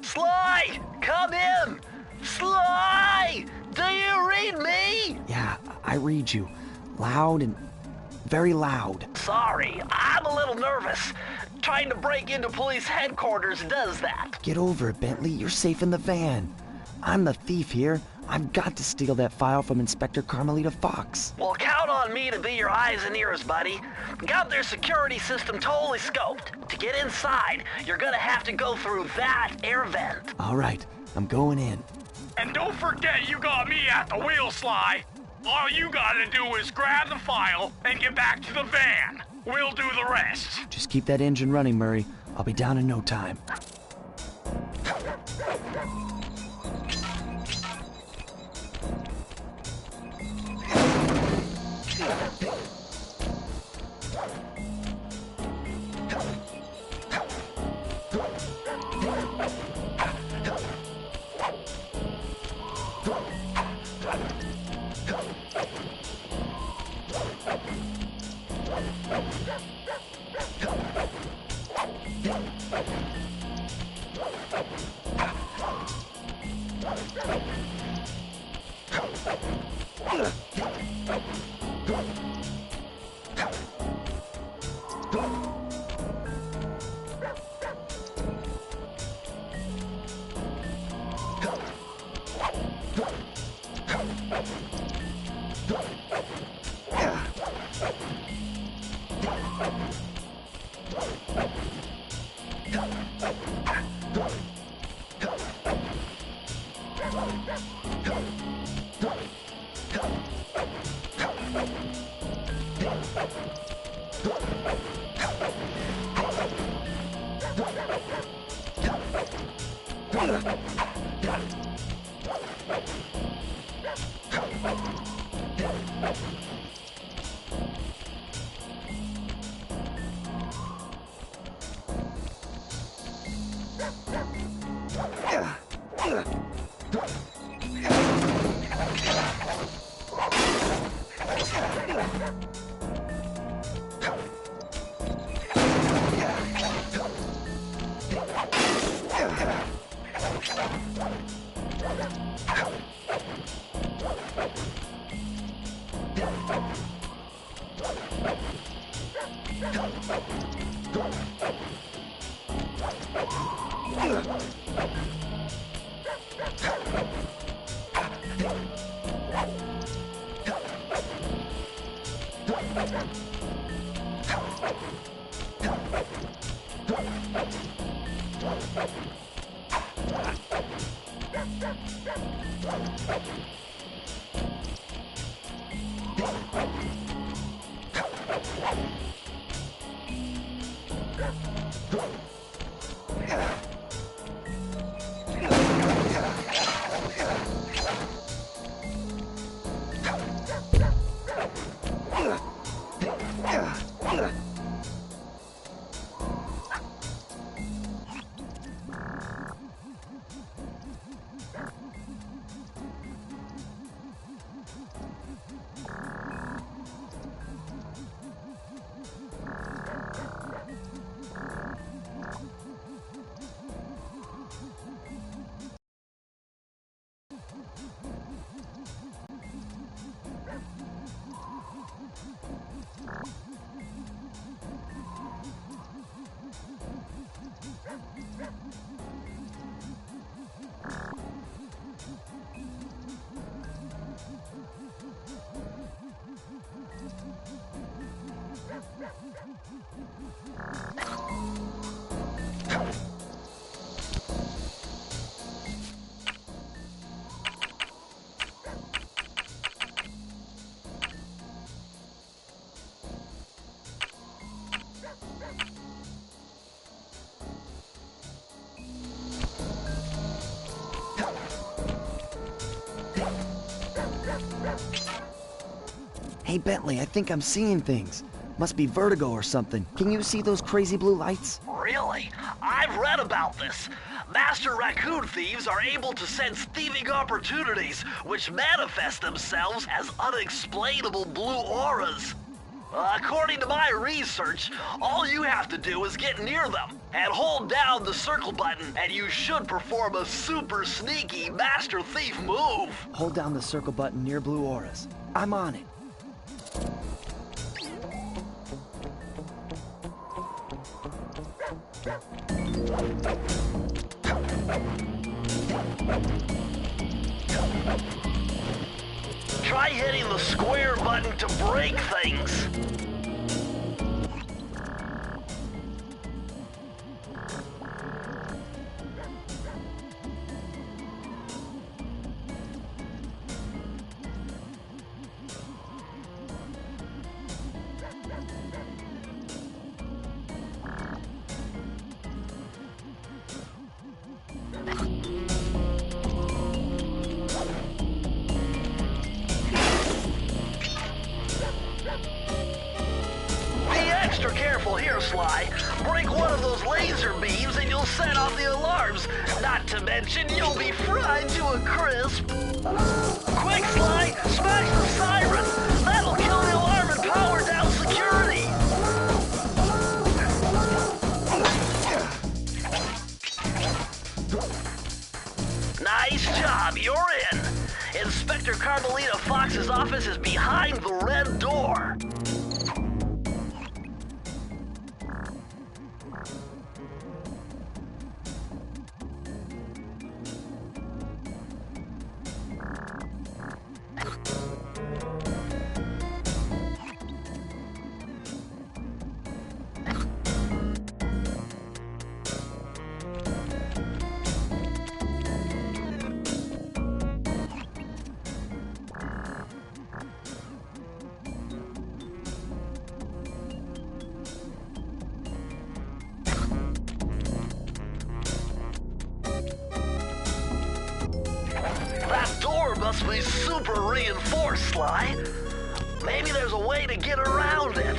Sly! Come in! Sly! Do you read me? Yeah, I read you. Loud and very loud. Sorry, I'm a little nervous. Trying to break into police headquarters does that. Get over it, Bentley. You're safe in the van. I'm the thief here. I've got to steal that file from Inspector Carmelita Fox. Well, count on me to be your eyes and ears, buddy. Got their security system totally scoped. To get inside, you're gonna have to go through that air vent. All right, I'm going in. And don't forget you got me at the wheel, Sly. All you gotta do is grab the file and get back to the van. We'll do the rest. Just keep that engine running, Murray. I'll be down in no time. Hey, Bentley, I think I'm seeing things. Must be vertigo or something. Can you see those crazy blue lights? Really? I've read about this. Master raccoon thieves are able to sense thieving opportunities, which manifest themselves as unexplainable blue auras. According to my research, all you have to do is get near them and hold down the circle button, and you should perform a super sneaky master thief move. Hold down the circle button near blue auras. I'm on it. Try hitting the square button to break things. Extra careful here, Sly. Break one of those laser beams and you'll set off the alarms. Not to mention, you'll be fried to a crisp. Quick, Sly! Smash the siren! That'll kill the alarm and power down security! Nice job, you're in. Inspector Carmelita Fox's office is behind the red door. That door must be super reinforced, Sly. Maybe there's a way to get around it.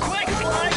Quick, Sly!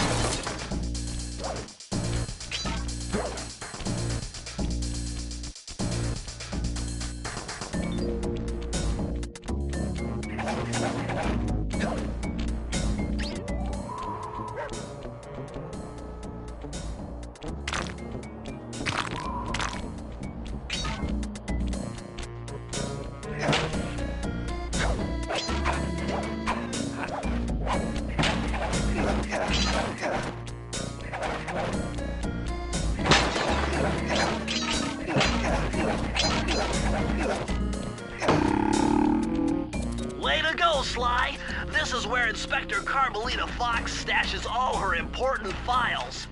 Way to go, Sly! This is where Inspector Carmelita Fox stashes all her important files.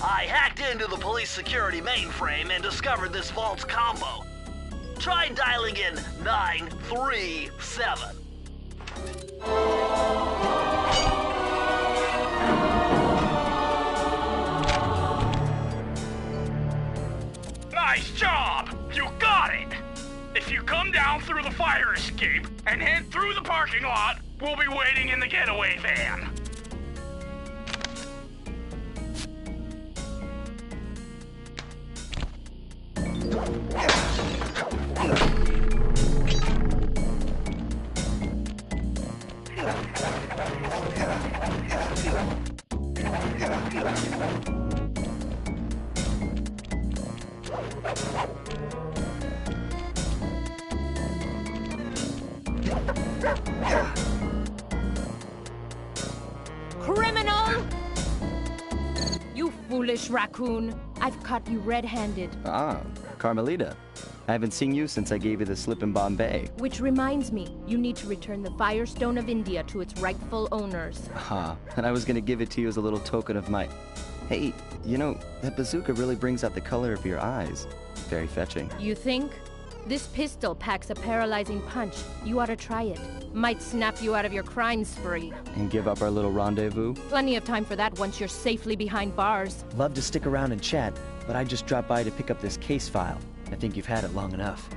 I hacked into the police security mainframe and discovered this vault's combo. Try dialing in 937. Nice job! You got it! If you come down through the fire escape and head through the parking lot, we'll be waiting in the getaway van. foolish raccoon. I've caught you red-handed. Ah, Carmelita. I haven't seen you since I gave you the slip in Bombay. Which reminds me, you need to return the Firestone of India to its rightful owners. And I was gonna give it to you as a little token of my... Hey, you know, that bazooka really brings out the color of your eyes. Very fetching. You think? This pistol packs a paralyzing punch. You ought to try it. Might snap you out of your crime spree. And give up our little rendezvous? Plenty of time for that once you're safely behind bars. Love to stick around and chat, but I just dropped by to pick up this case file. I think you've had it long enough.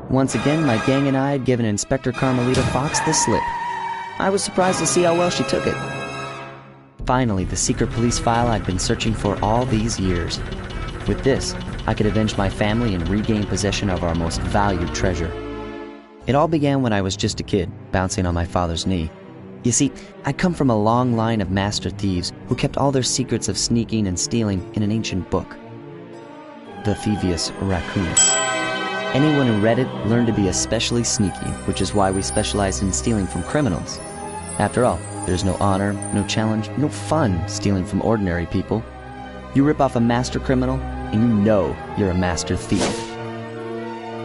Once again, my gang and I had given Inspector Carmelita Fox the slip. I was surprised to see how well she took it. Finally, the secret police file I'd been searching for all these years. With this, I could avenge my family and regain possession of our most valued treasure. It all began when I was just a kid, bouncing on my father's knee. You see, I come from a long line of master thieves who kept all their secrets of sneaking and stealing in an ancient book. The Thieveous Raccoonus. Anyone who read it learned to be especially sneaky, which is why we specialize in stealing from criminals. After all, there's no honor, no challenge, no fun stealing from ordinary people. You rip off a master criminal, and you know you're a master thief.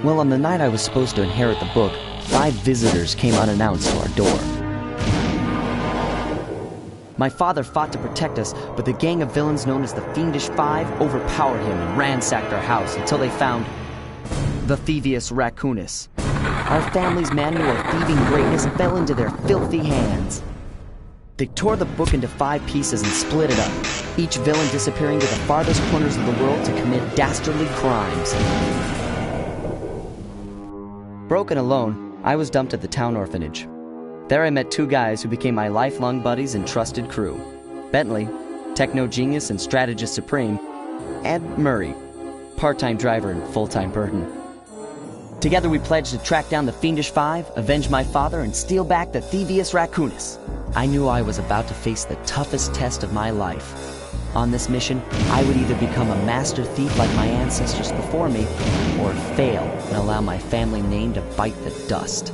Well, on the night I was supposed to inherit the book, 5 visitors came unannounced to our door. My father fought to protect us, but the gang of villains known as the Fiendish Five overpowered him and ransacked our house until they found the Thieveous Raccoonus. Our family's manual of thieving greatness fell into their filthy hands. They tore the book into 5 pieces and split it up, each villain disappearing to the farthest corners of the world to commit dastardly crimes. Broken alone, I was dumped at the town orphanage. There I met two guys who became my lifelong buddies and trusted crew. Bentley, techno genius and strategist supreme, and Murray, part-time driver and full-time burden. Together we pledged to track down the Fiendish Five, avenge my father, and steal back the Thieveous Raccoonus. I knew I was about to face the toughest test of my life. On this mission, I would either become a master thief like my ancestors before me, or fail and allow my family name to bite the dust.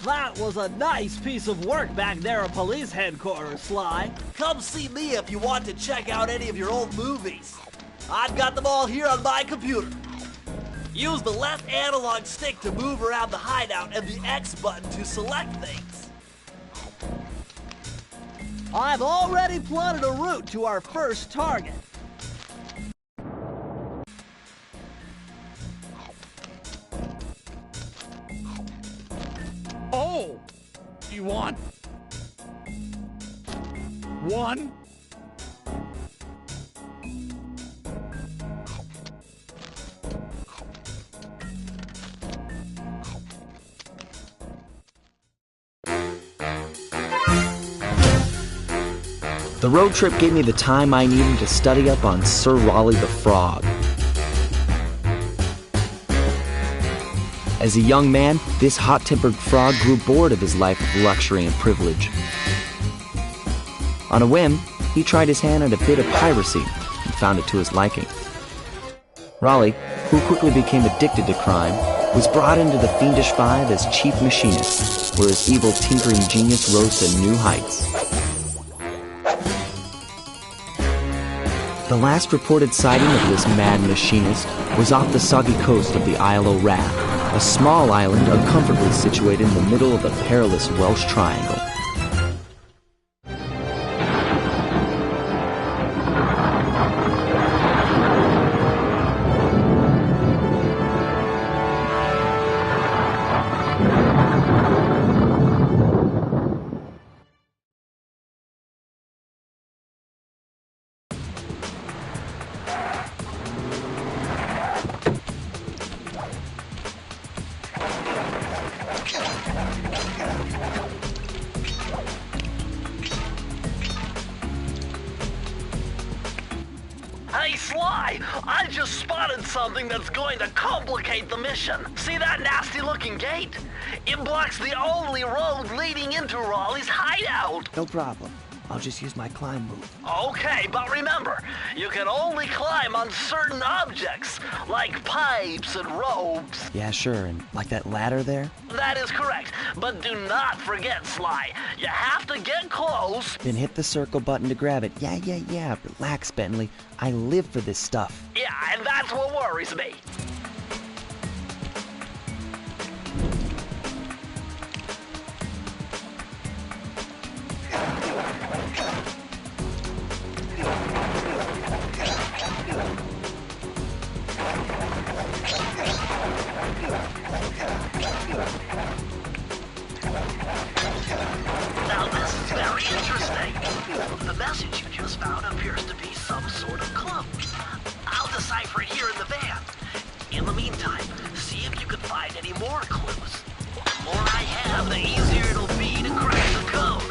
That was a nice piece of work back there at police headquarters, Sly. Come see me if you want to check out any of your old movies. I've got them all here on my computer. Use the left analog stick to move around the hideout and the X button to select things. I've already plotted a route to our first target. Oh! You want... one? The road trip gave me the time I needed to study up on Sir Raleigh the Frog. As a young man, this hot-tempered frog grew bored of his life of luxury and privilege. On a whim, he tried his hand at a bit of piracy and found it to his liking. Raleigh, who quickly became addicted to crime, was brought into the Fiendish Five as chief machinist, where his evil tinkering genius rose to new heights. The last reported sighting of this mad machinist was off the soggy coast of the Isle o' Wrath, a small island uncomfortably situated in the middle of the perilous Welsh Triangle. Hey, Sly! I just spotted something that's going to complicate the mission. See that nasty-looking gate? It blocks the only road leading into Raleigh's hideout. No problem. I'll just use my climb move. Okay, but remember, you can only climb on certain objects, like pipes and ropes. Yeah, sure, and like that ladder there? That is correct, but do not forget, Sly. You have to get close. Then hit the circle button to grab it. Yeah. Relax, Bentley. I live for this stuff. Yeah, and that's what worries me. Now this is very interesting. The message you just found appears to be some sort of clue. I'll decipher it here in the van. In the meantime, see if you can find any more clues. The more I have, the easier it'll be to crack the code.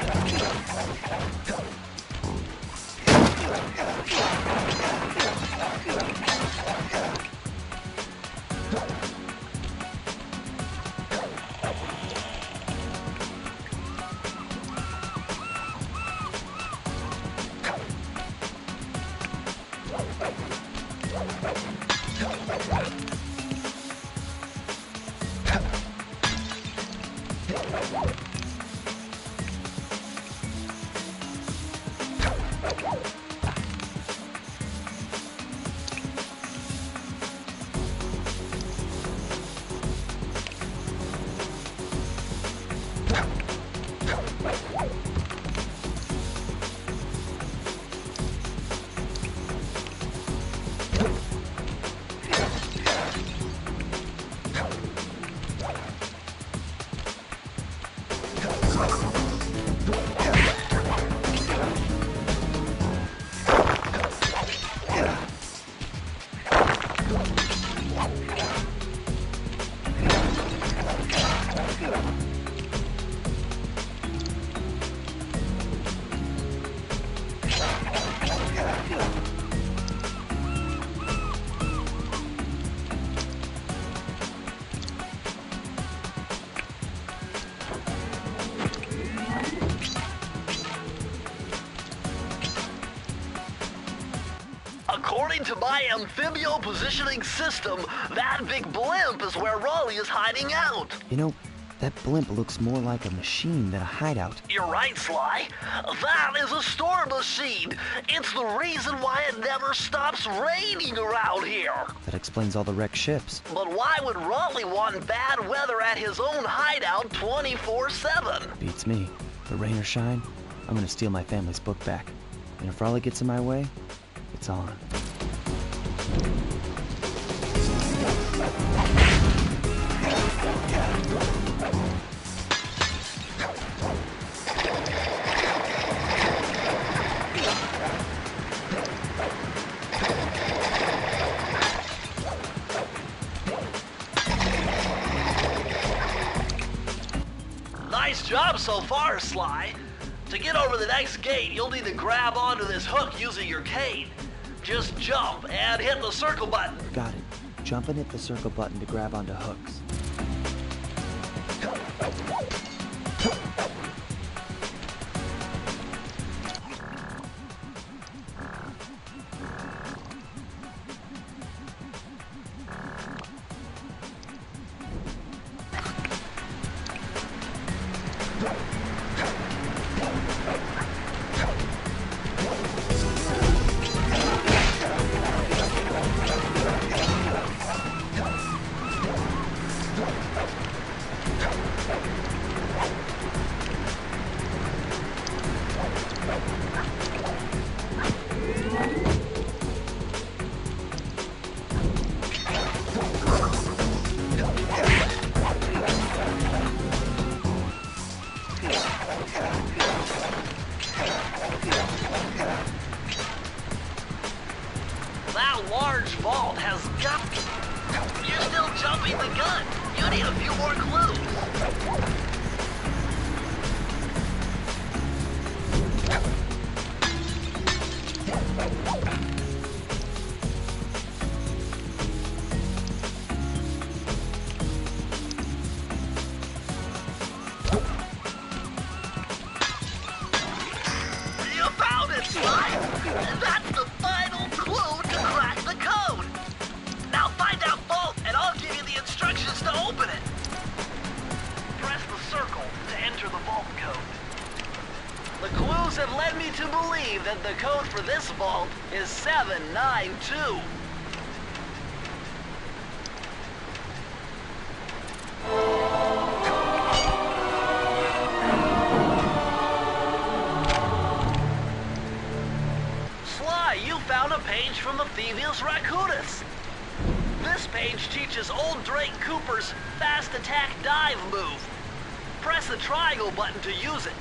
According to my amphibio positioning system, that big blimp is where Raleigh is hiding out. You know, that blimp looks more like a machine than a hideout. You're right, Sly. That is a storm machine. It's the reason why it never stops raining around here. That explains all the wrecked ships. But why would Raleigh want bad weather at his own hideout 24/7? Beats me. But rain or shine, I'm gonna steal my family's book back. And if Raleigh gets in my way, it's on. Nice job so far, Sly. To get over the next gate, you'll need to grab onto this hook using your cane. Just jump and hit the circle button. Got it. Jump and hit the circle button to grab onto hooks. That large vault has got... You're still jumping the gun. You need a few more clues. You found it, Sly! That's the final clue to crack the code! Now find that vault and I'll give you the instructions to open it! Press the circle to enter the vault code. The clues have led me to believe that the code for this vault is 792. Sly, you found a page from the Thieveous Raccoonus. This page teaches old Drake Cooper's fast attack dive move. Press the triangle button to use it.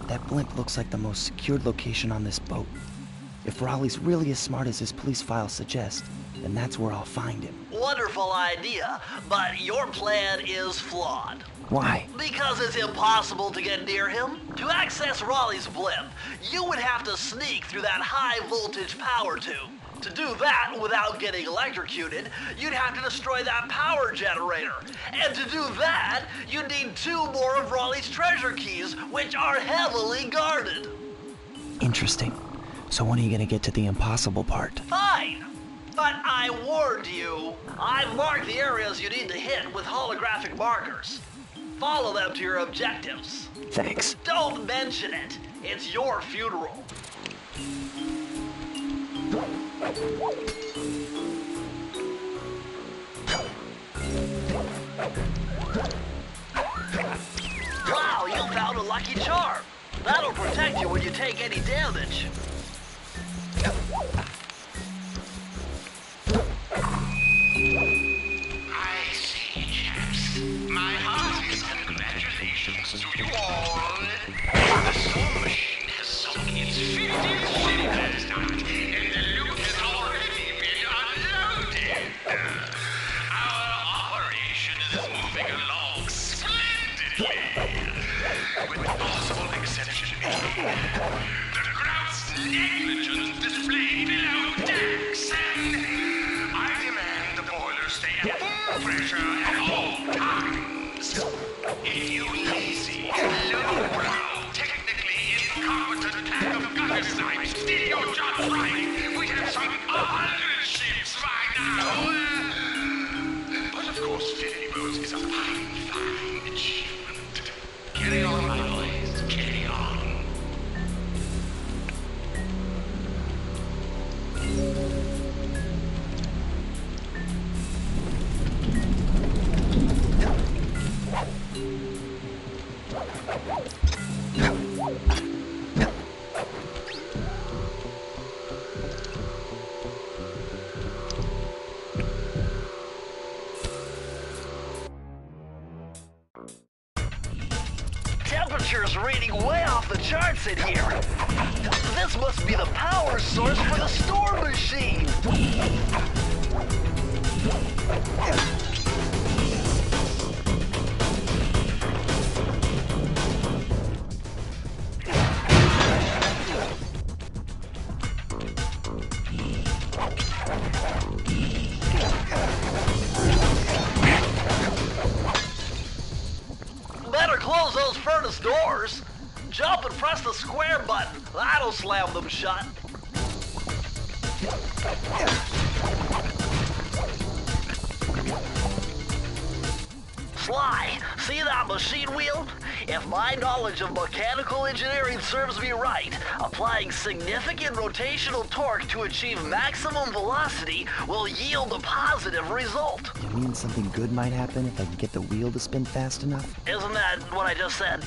That blimp looks like the most secured location on this boat. If Raleigh's really as smart as his police files suggest, then that's where I'll find him. Wonderful idea, but your plan is flawed. Why? Because it's impossible to get near him. To access Raleigh's blimp, you would have to sneak through that high-voltage power tube. To do that without getting electrocuted, you'd have to destroy that power generator. And to do that, you'd need 2 more of Raleigh's treasure keys, which are heavily guarded. Interesting. So when are you gonna get to the impossible part? Fine. But I warned you. I've marked the areas you need to hit with holographic markers. Follow them to your objectives. Thanks. Don't mention it. It's your funeral. Wow, you found a lucky charm. That'll protect you when you take any damage. I see, chaps. My heartiest congratulations to you all. The storm machine has The grouse negligence displayed below decks, and I demand the boilers stay at full pressure at all times. If you lazy, lowbrow, technically incompetent pack of gutter snipes did your job right, we'd have some 100 ships by now. But of course, Thieveous is a fine, fine achievement. Carry on, my boys, carry on. Temperature's reading way off the charts in here. This must be the power source for the storm machine. Better close those furnace doors. Jump and press the square button. That'll slam them shut. Sly, see that machine wheel? If my knowledge of mechanical engineering serves me right, applying significant rotational torque to achieve maximum velocity will yield a positive result. You mean something good might happen if I can get the wheel to spin fast enough? Isn't that what I just said?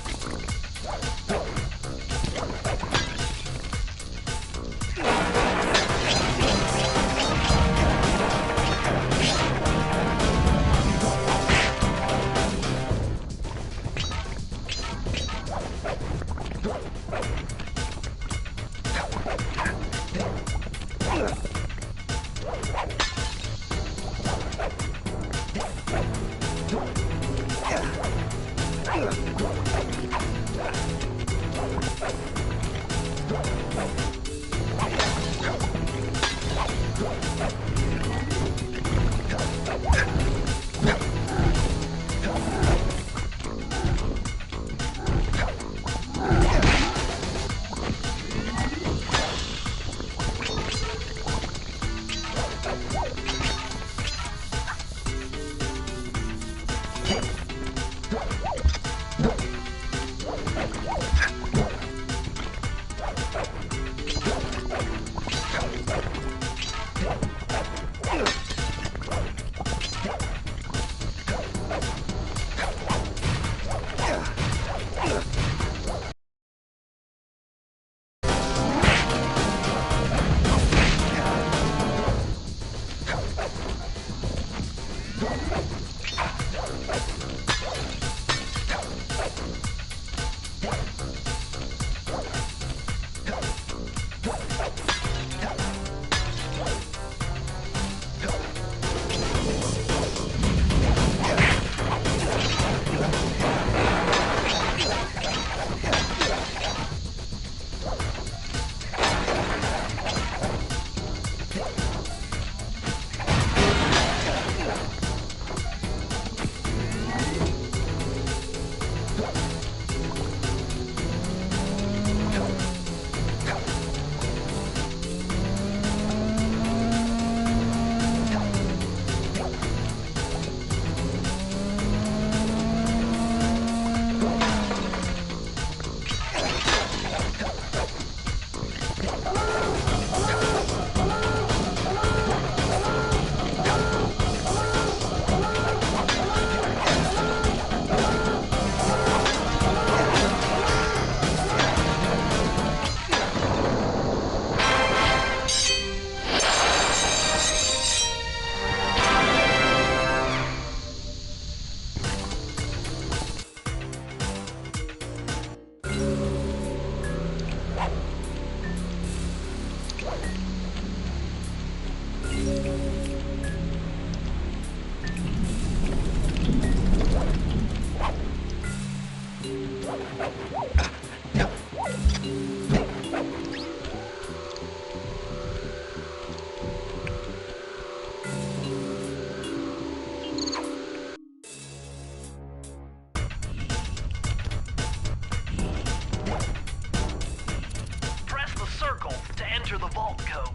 enter the vault code.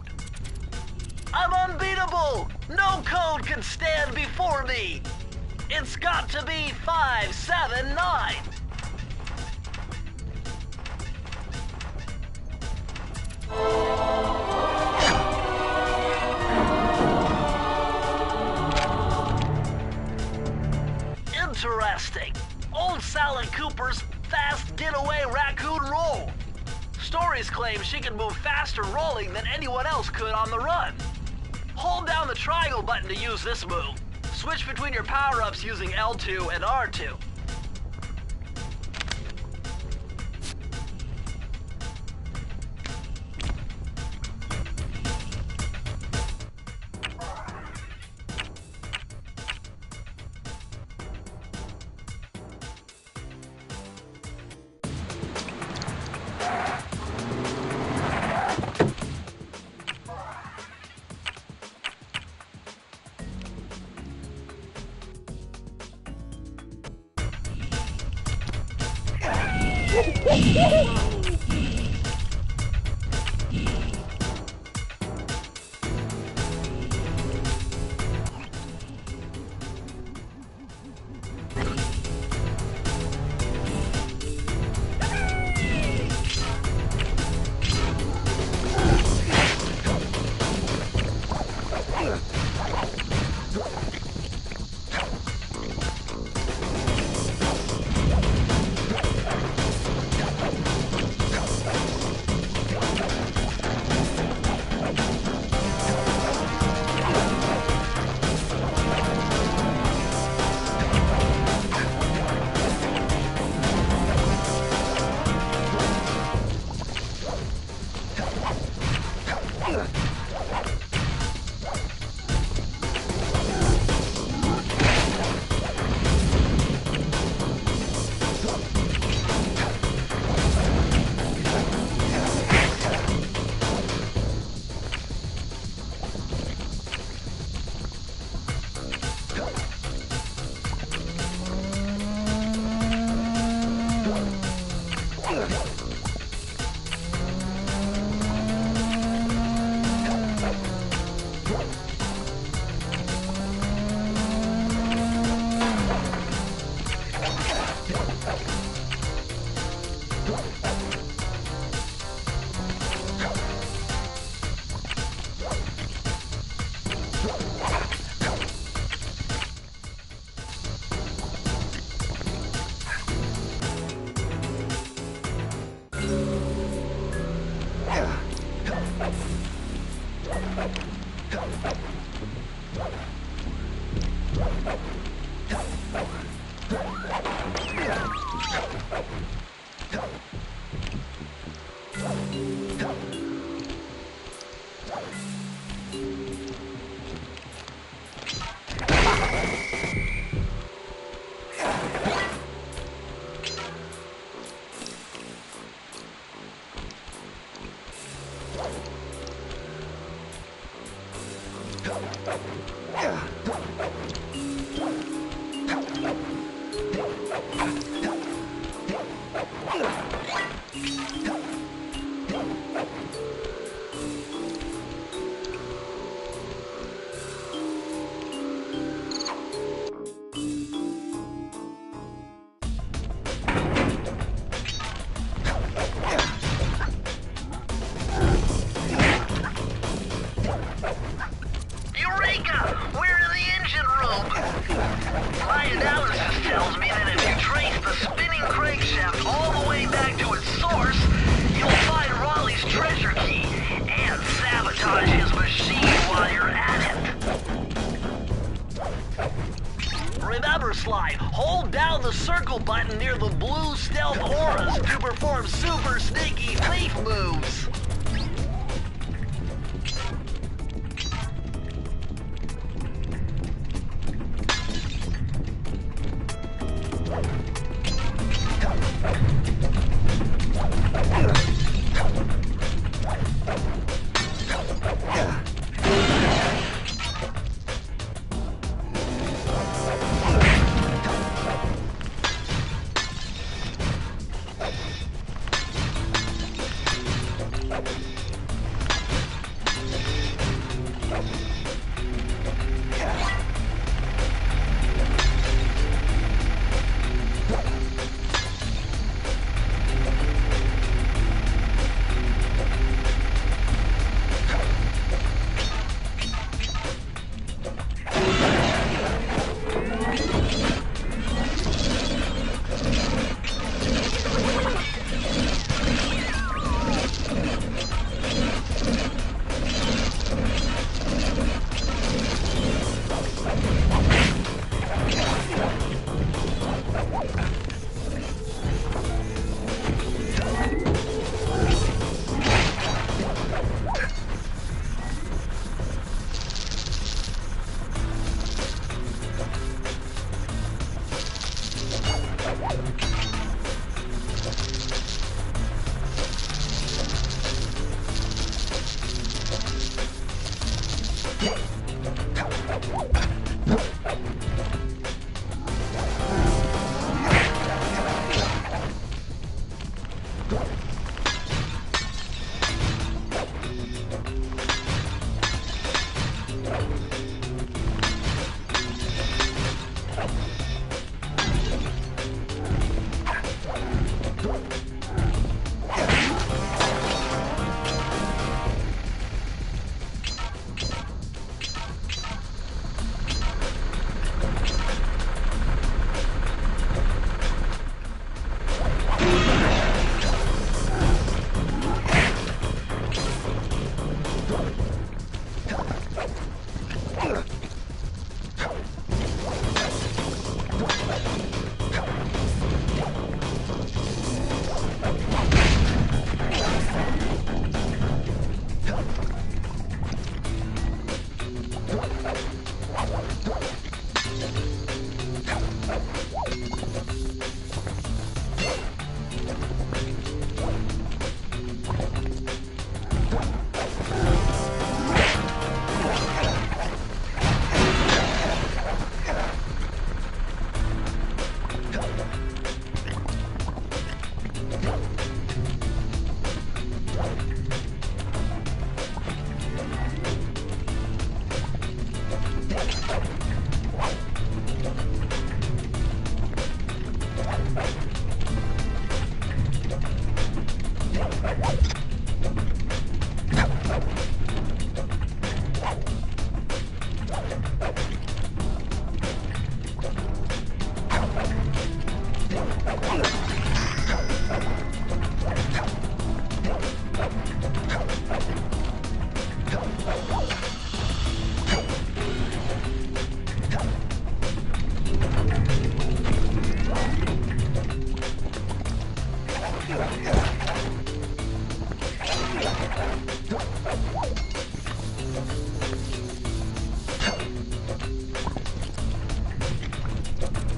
I'm unbeatable! No code can stand before me! It's got to be 579! Interesting. Old Sally Cooper's fast getaway raccoon roll. Stories claim she can move faster rolling than anyone else could on the run. Hold down the triangle button to use this move. Switch between your power-ups using L2 and R2. Hold down the circle button near the blue stealth auras to perform super sneaky thief moves.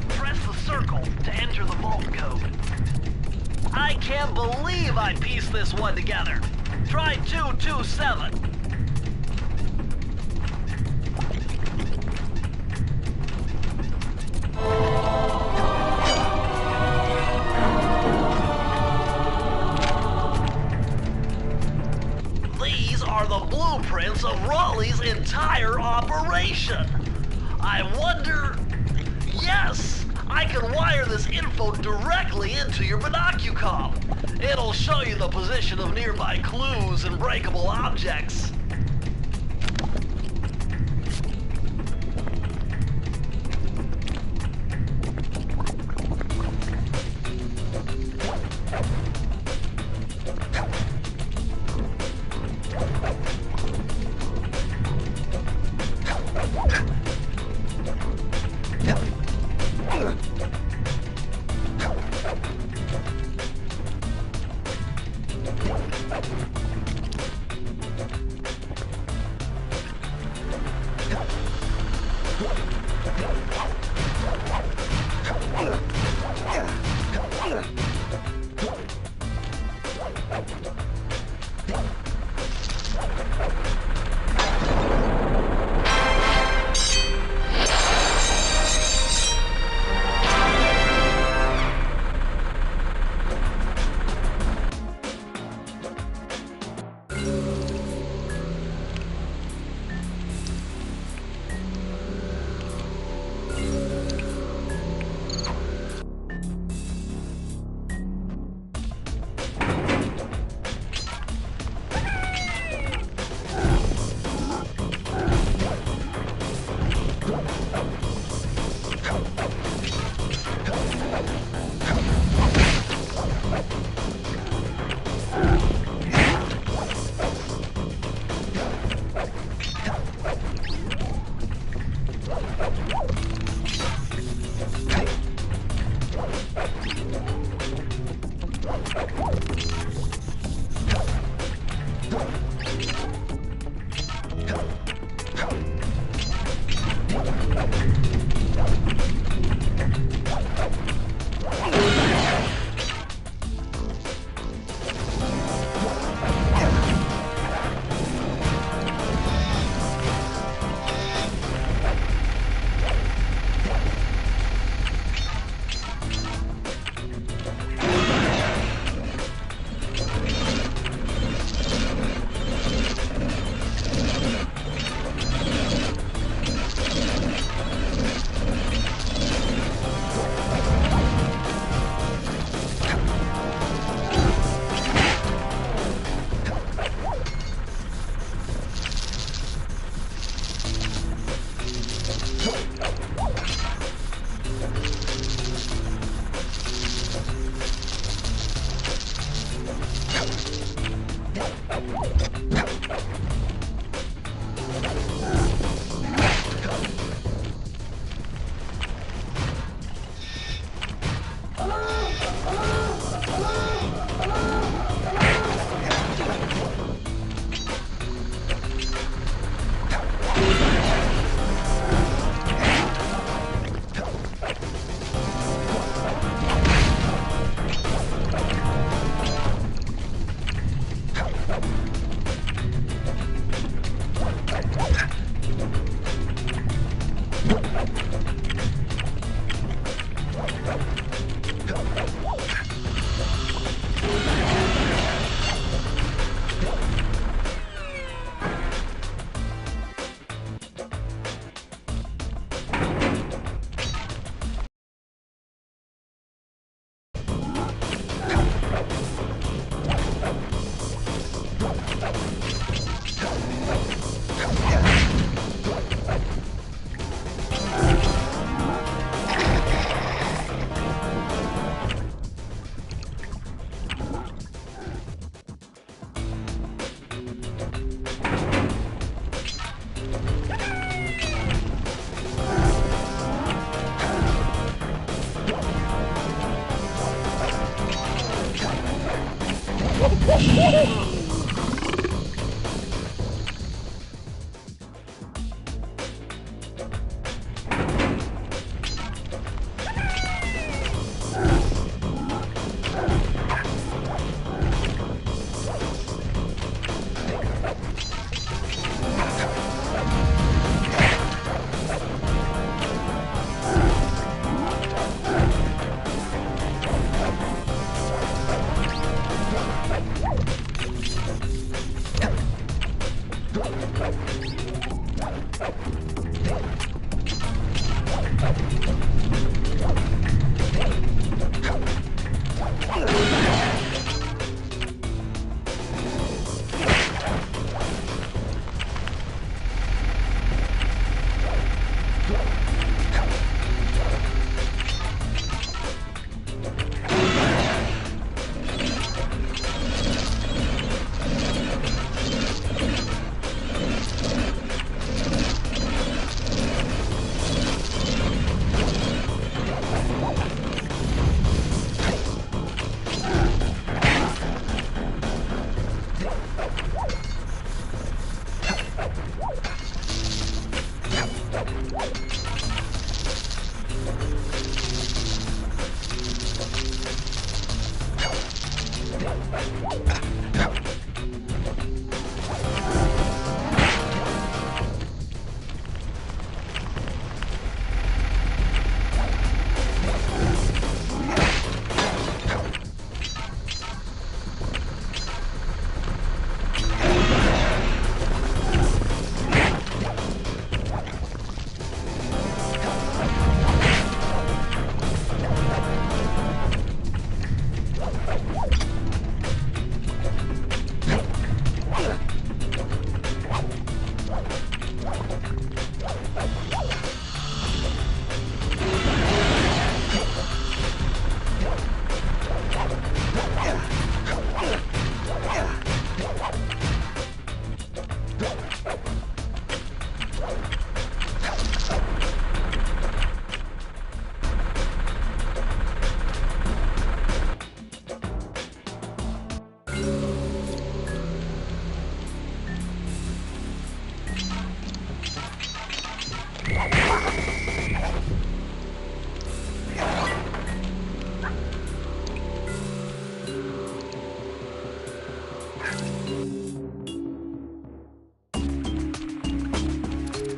Press the circle to enter the vault code. I can't believe I pieced this one together. Try 227. These are the blueprints of Raleigh's entire operation. I wonder... Yes! I can wire this info directly into your binocucom. It'll show you the position of nearby clues and breakable objects.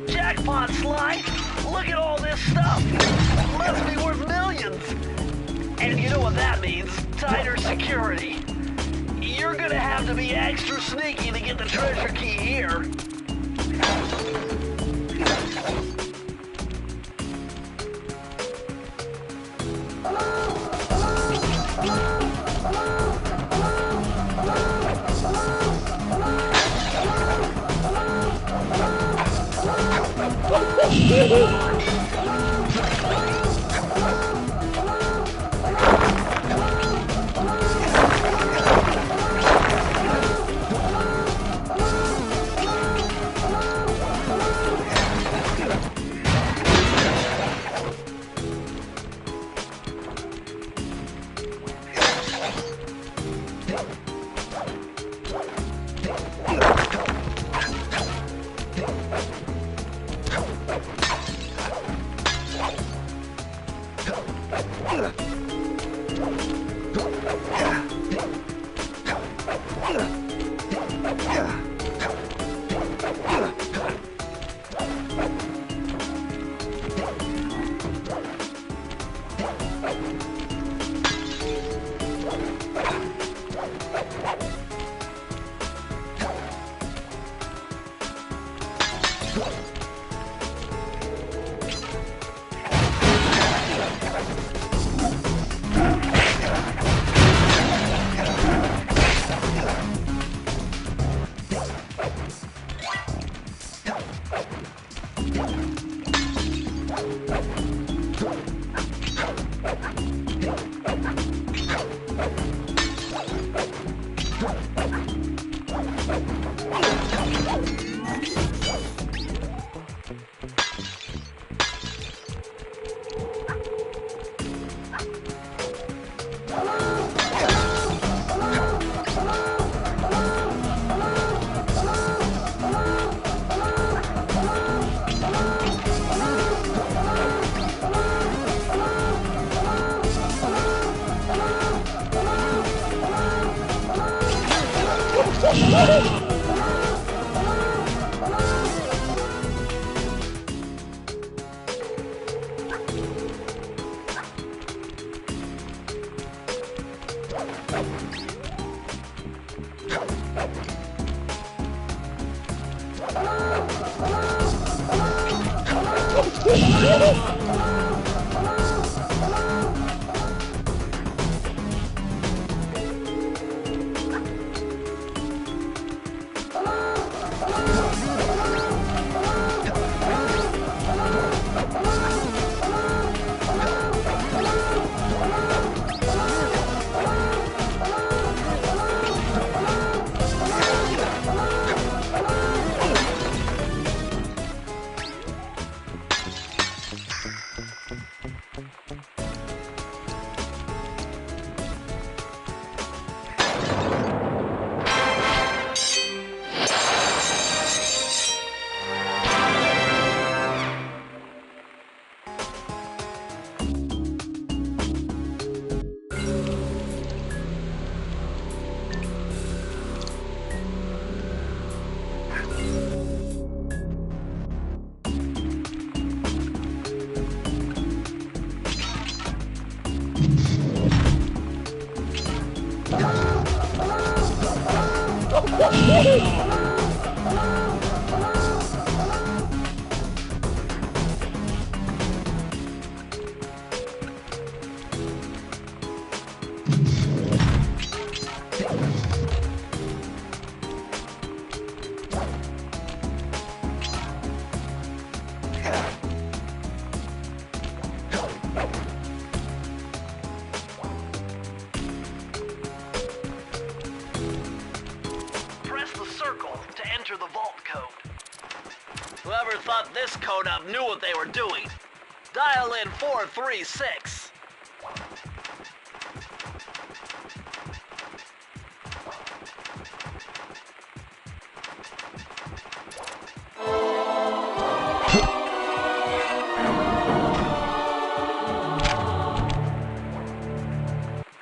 Jackpot, Sly! Look at all this stuff! Must be worth millions! And you know what that means? Tighter security. You're gonna have to be extra sneaky to get the treasure key here. Whoever thought this code up knew what they were doing. Dial in 436.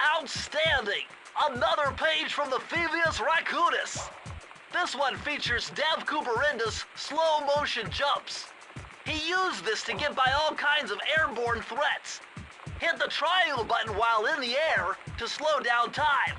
Outstanding! Another page from the Thieveous Raccoon Raccoonus. This one features Dev Cooperenda's slow motion jumps. He used this to get by all kinds of airborne threats. Hit the triangle button while in the air to slow down time.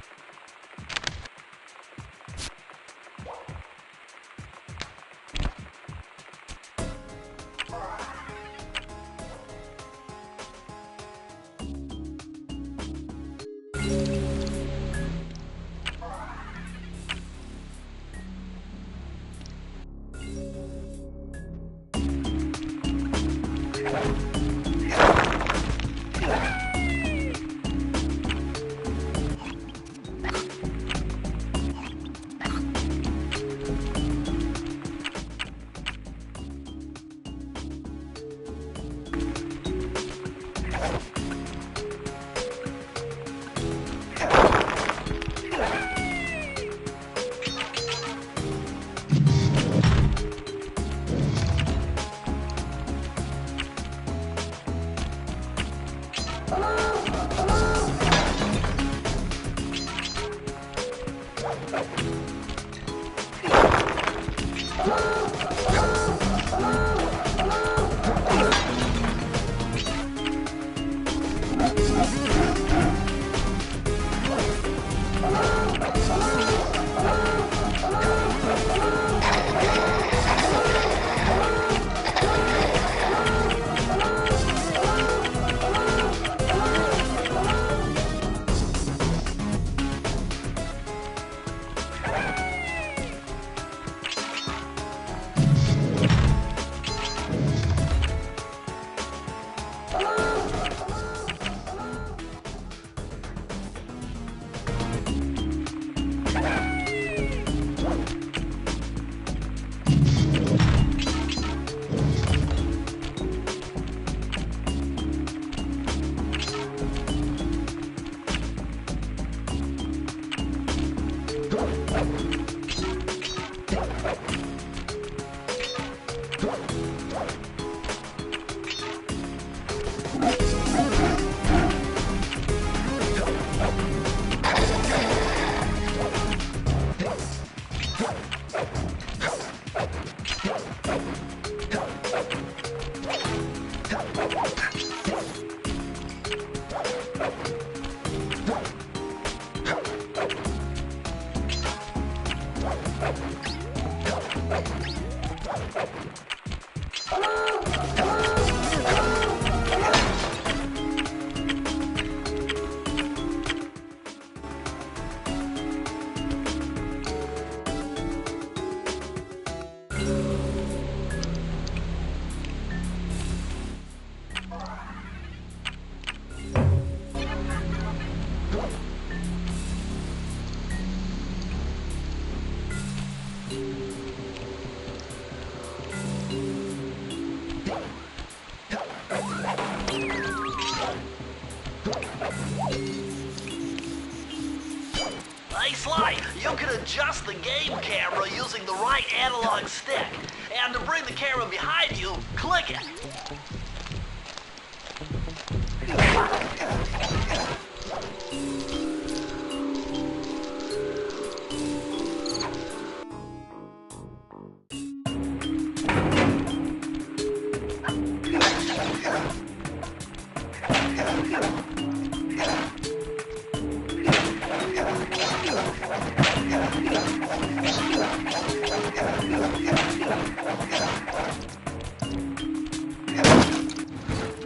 Hey Sly, you can adjust the game camera using the right analog stick. And to bring the camera behind you, click it.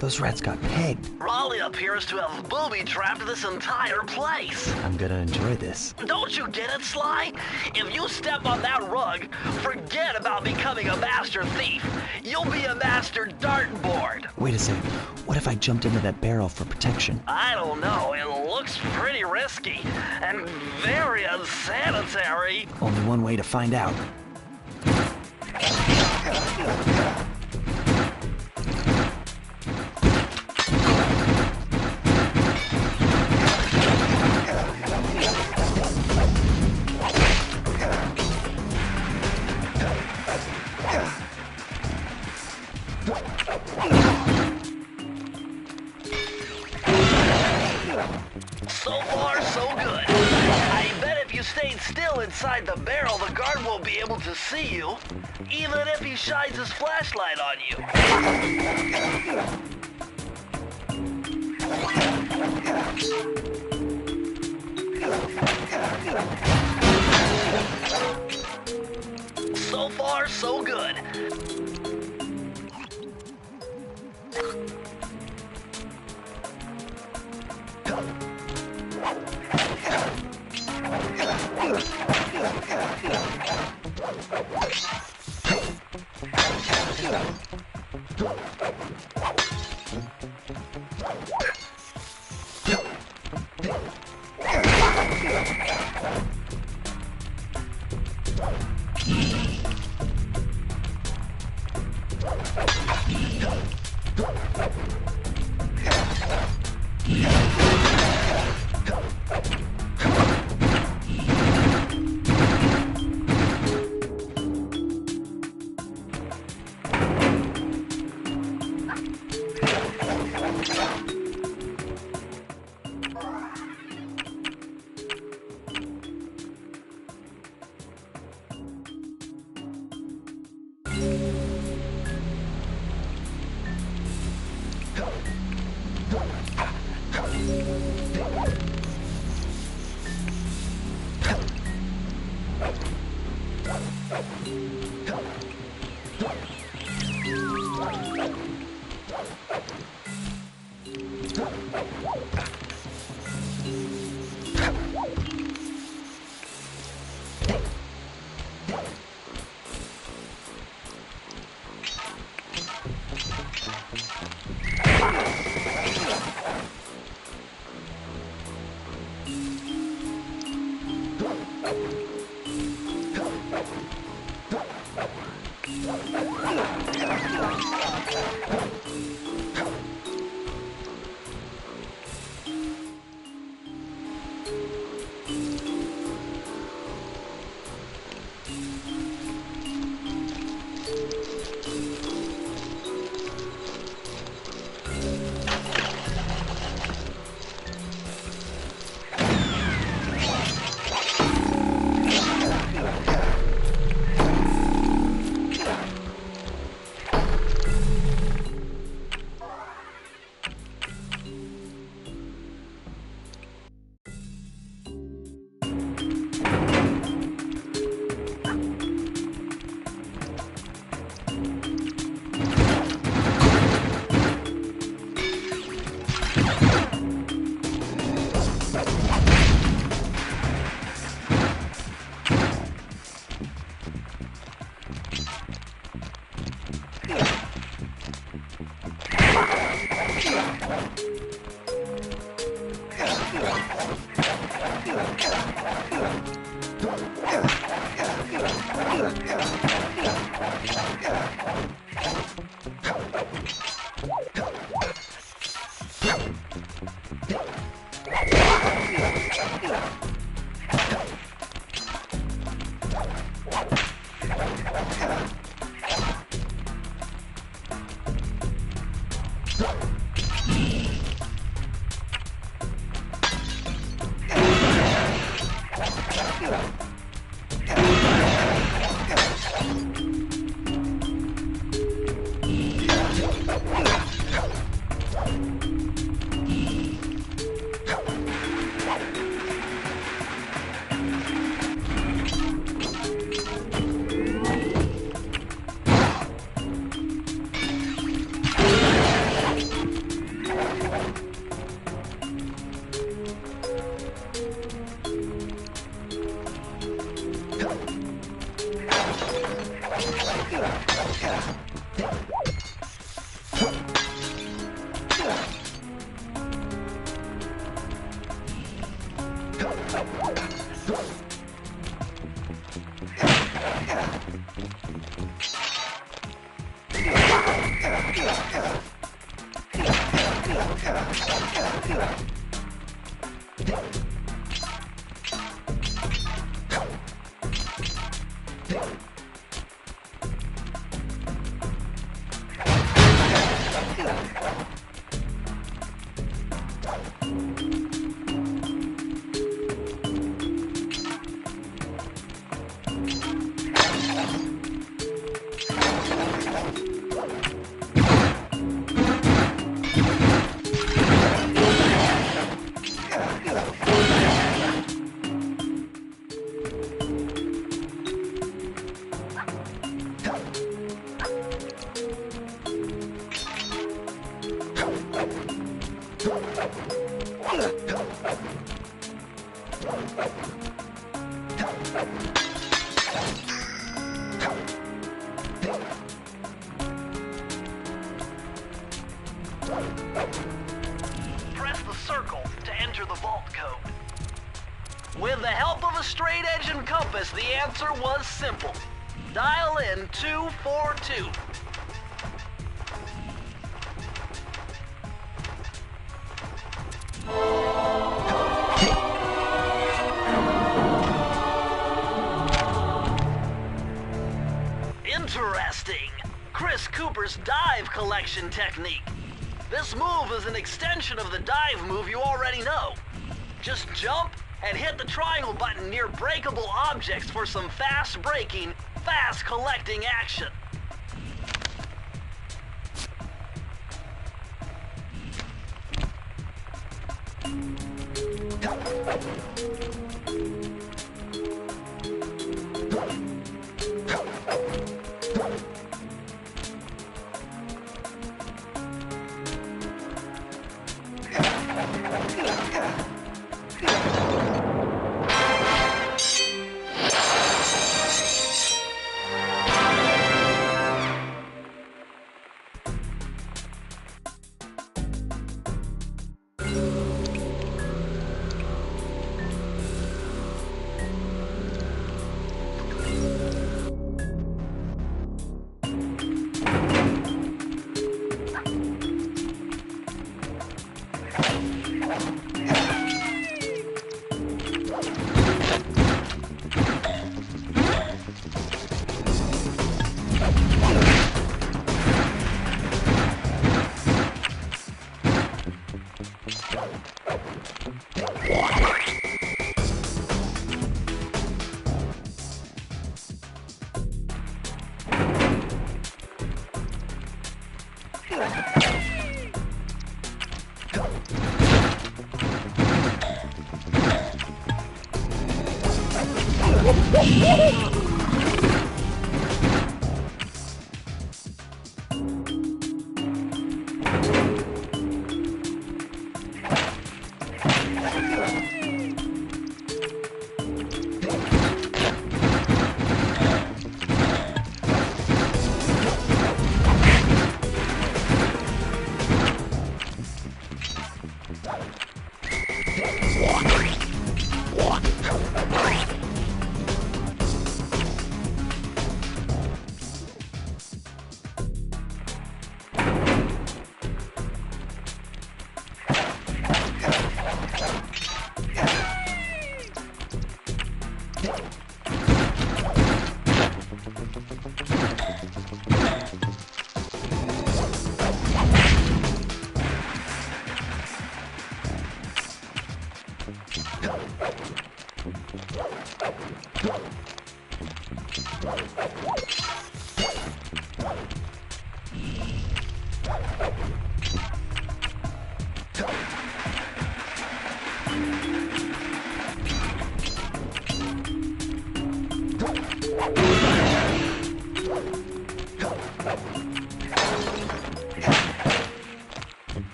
Those rats got pegged. Raleigh appears to have booby-trapped this entire place. I'm gonna enjoy this. Don't you get it, Sly? If you step on that rug, forget about becoming a master thief. You'll be a master dartboard. Wait a second. What if I jumped into that barrel for protection? I don't know. It looks pretty risky and very unsanitary. Only one way to find out. So far, so good. I bet if you stayed still inside inside the barrel, the guard won't be able to see you, even if he shines his flashlight on you. So far, so good. Press the circle to enter the vault code. With the help of a straight edge and compass, the answer was simple. Dial in 242. Interesting. Chris Cooper's dive collection technique. This move is an extension of the dive move you already know. Just jump and hit the triangle button near breakable objects for some fast braking, fast collecting action.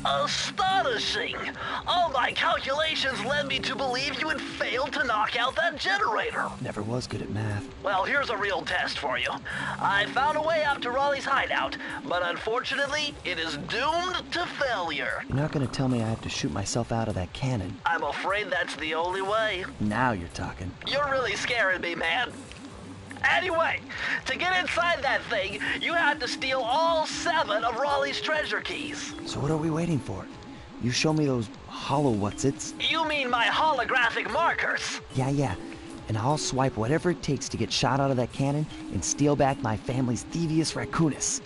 Astonishing! All my calculations led me to believe you had failed to knock out that generator. Never was good at math. Well, here's a real test for you. I found a way out to Raleigh's hideout, but unfortunately, it is doomed to failure. You're not gonna tell me I have to shoot myself out of that cannon. I'm afraid that's the only way. Now you're talking. You're really scaring me, man. Anyway, to get inside that thing, you had to steal all 7 of Raleigh's treasure keys. So what are we waiting for? You show me those hollow what's-its? You mean my holographic markers? Yeah. And I'll swipe whatever it takes to get shot out of that cannon and steal back my family's Thieveous Raccoonus.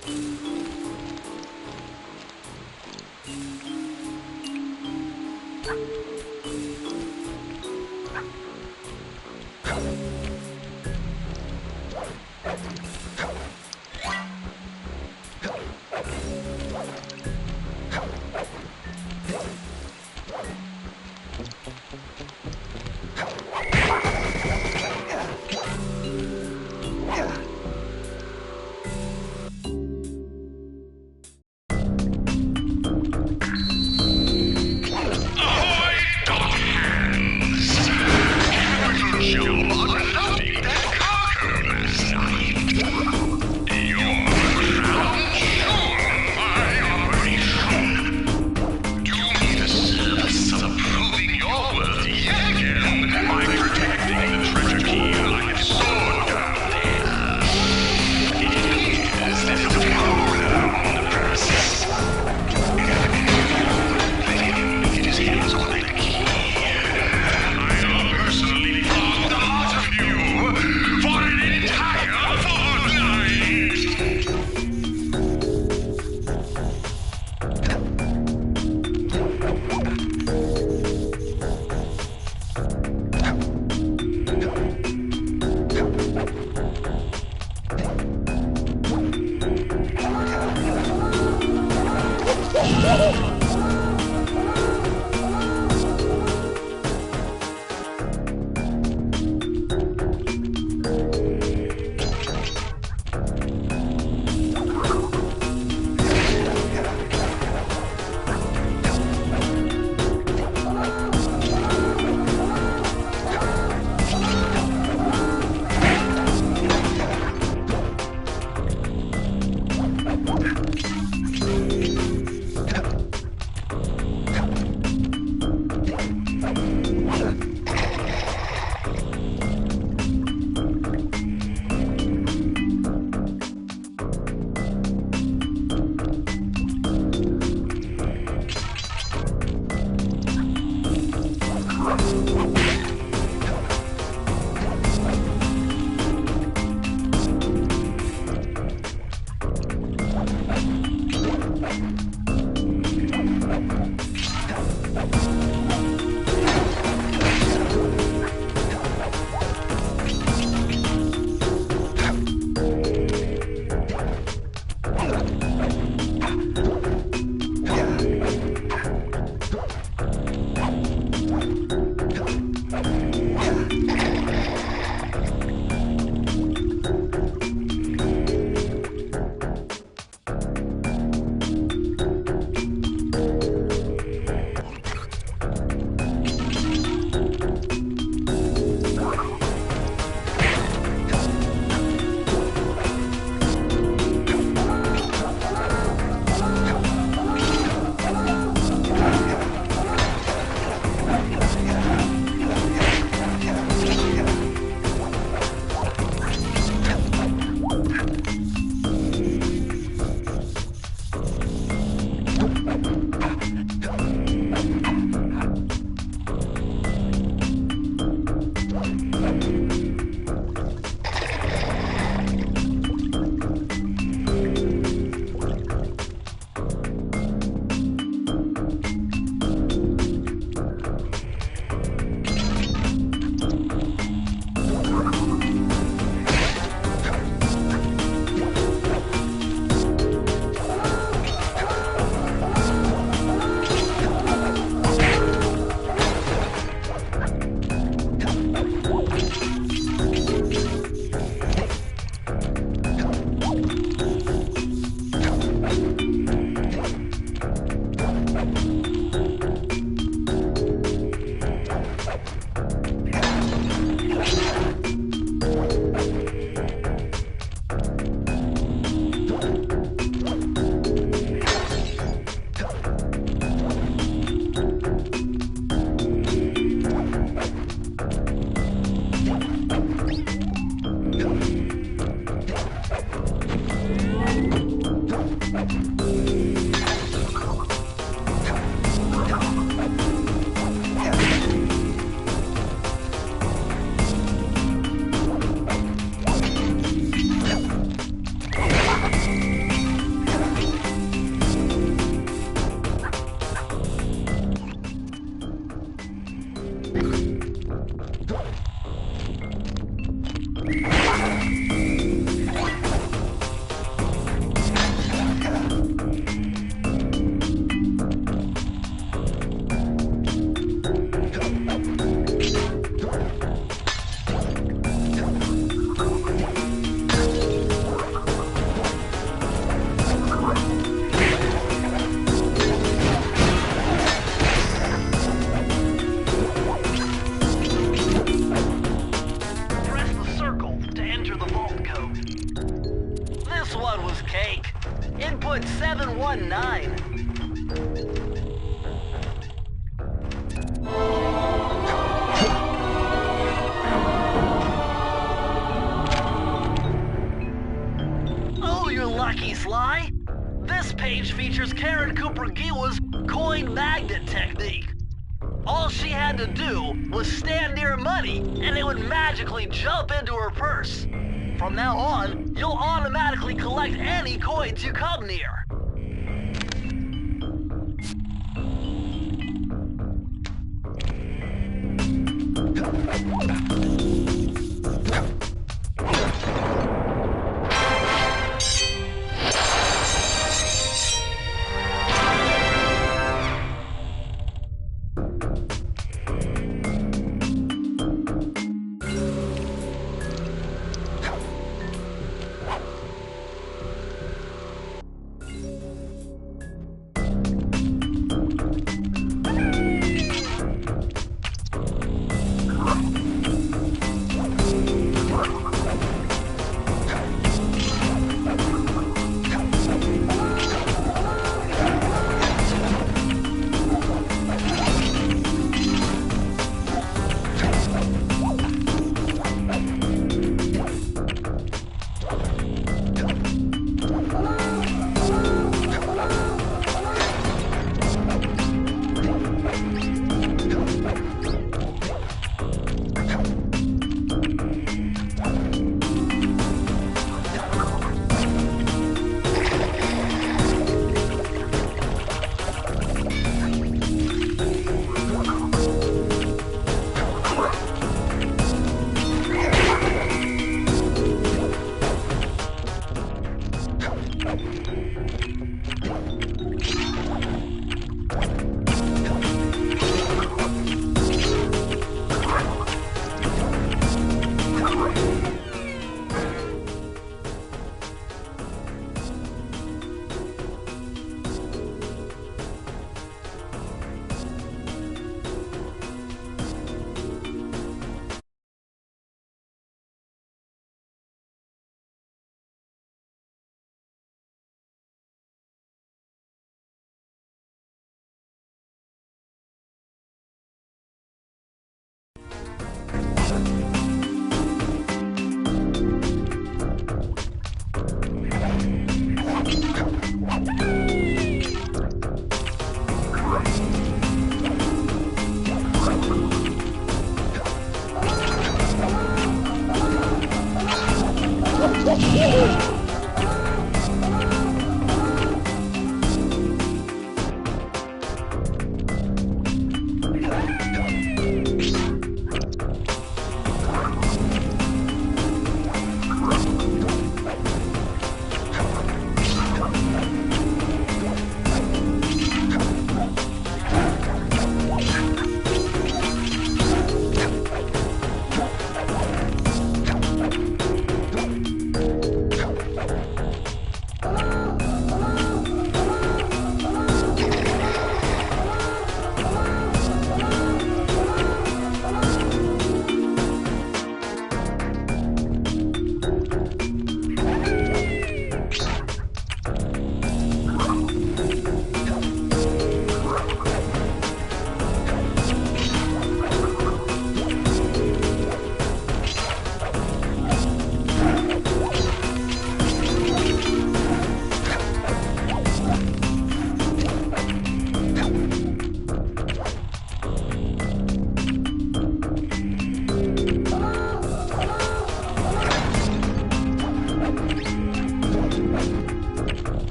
Input 719. Oh, you're lucky, Sly. This page features Karen Cooper-Giwa's coin magnet technique. All she had to do was stand near money, and it would magically jump into her purse. From now on, you'll automatically collect any coins you come near.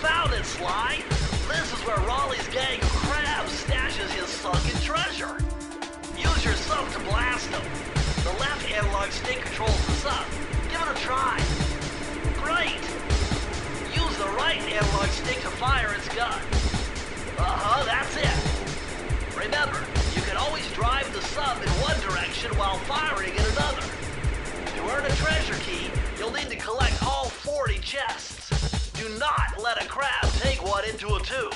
found it, Sly. This is where Raleigh's gang of crabs stashes his sunken treasure. Use your sub to blast them. The left analog stick controls the sub. Give it a try. Great. Use the right analog stick to fire its gun. That's it. Remember, you can always drive the sub in one direction while firing in another. To earn a treasure key, you'll need to collect all 40 chests. Do not let a crab take one into a tube.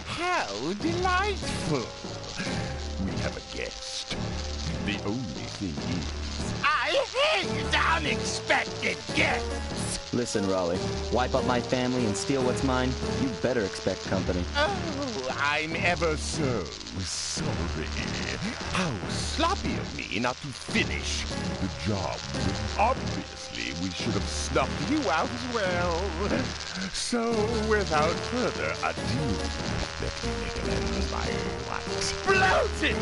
How delightful! We have a guest. The only thing is, I hate unexpected guests! Listen, Raleigh, wipe up my family and steal what's mine? You better expect company. Oh, I'm ever so sorry. How sloppy of me not to finish the job. Obviously, we should have snuffed you out as well. So, without further ado, let me recommend my exploding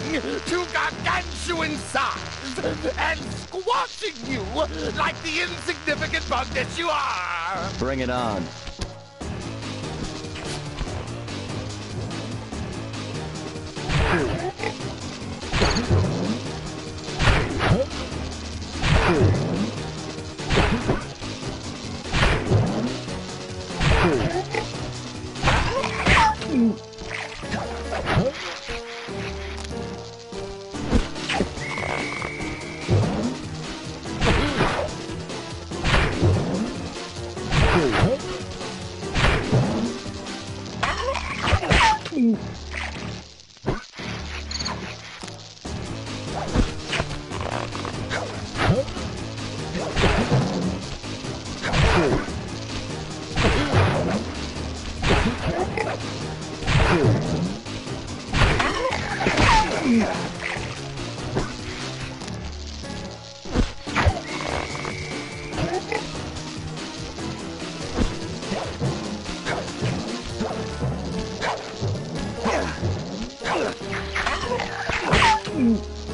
to gargantuan size and squashing you like the insignificant bug that you are! Bring it on.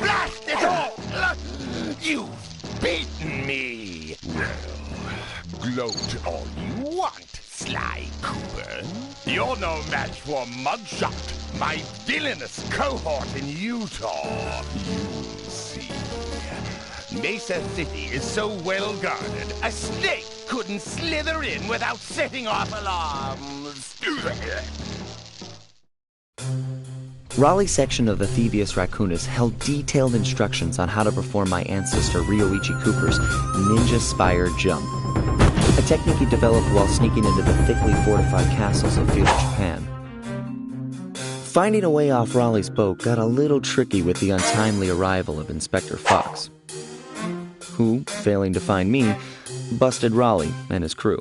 Blast it all! You've beaten me! Well, gloat all you want, Sly Cooper. You're no match for Mugshot, my villainous cohort in Utah. You'll see. Mesa City is so well guarded, a snake couldn't slither in without setting off alarms. Raleigh's section of the Thieveous Raccoonus held detailed instructions on how to perform my ancestor Ryoichi Cooper's Ninja Spire Jump, a technique he developed while sneaking into the thickly fortified castles of feudal Japan. Finding a way off Raleigh's boat got a little tricky with the untimely arrival of Inspector Fox, who, failing to find me, busted Raleigh and his crew.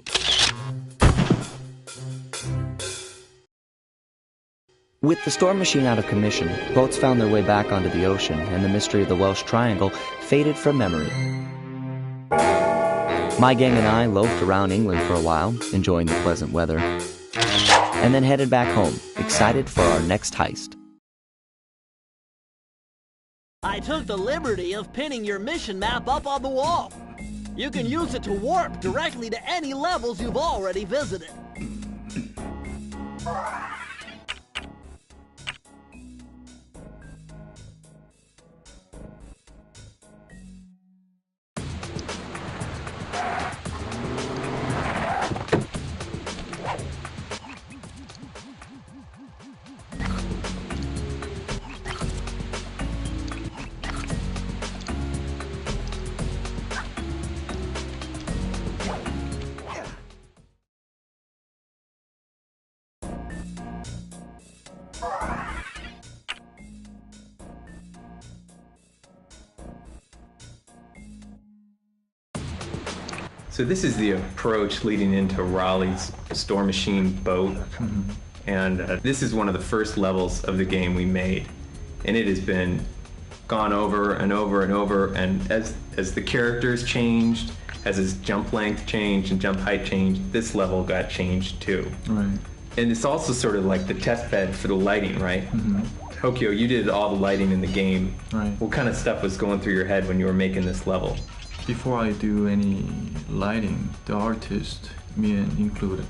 With the storm machine out of commission, boats found their way back onto the ocean, and the mystery of the Welsh Triangle faded from memory. My gang and I loafed around England for a while, enjoying the pleasant weather, and then headed back home, excited for our next heist. I took the liberty of pinning your mission map up on the wall. You can use it to warp directly to any levels you've already visited. So this is the approach leading into Raleigh's Storm Machine boat, and this is one of the first levels of the game we made, and it has been gone over and over and over, and as the characters changed, as his jump length changed and jump height changed, this level got changed too. Right. And it's also sort of like the test bed for the lighting, right? Tokyo, you did all the lighting in the game. Right. What kind of stuff was going through your head when you were making this level? Before I do any lighting, the artist, me and included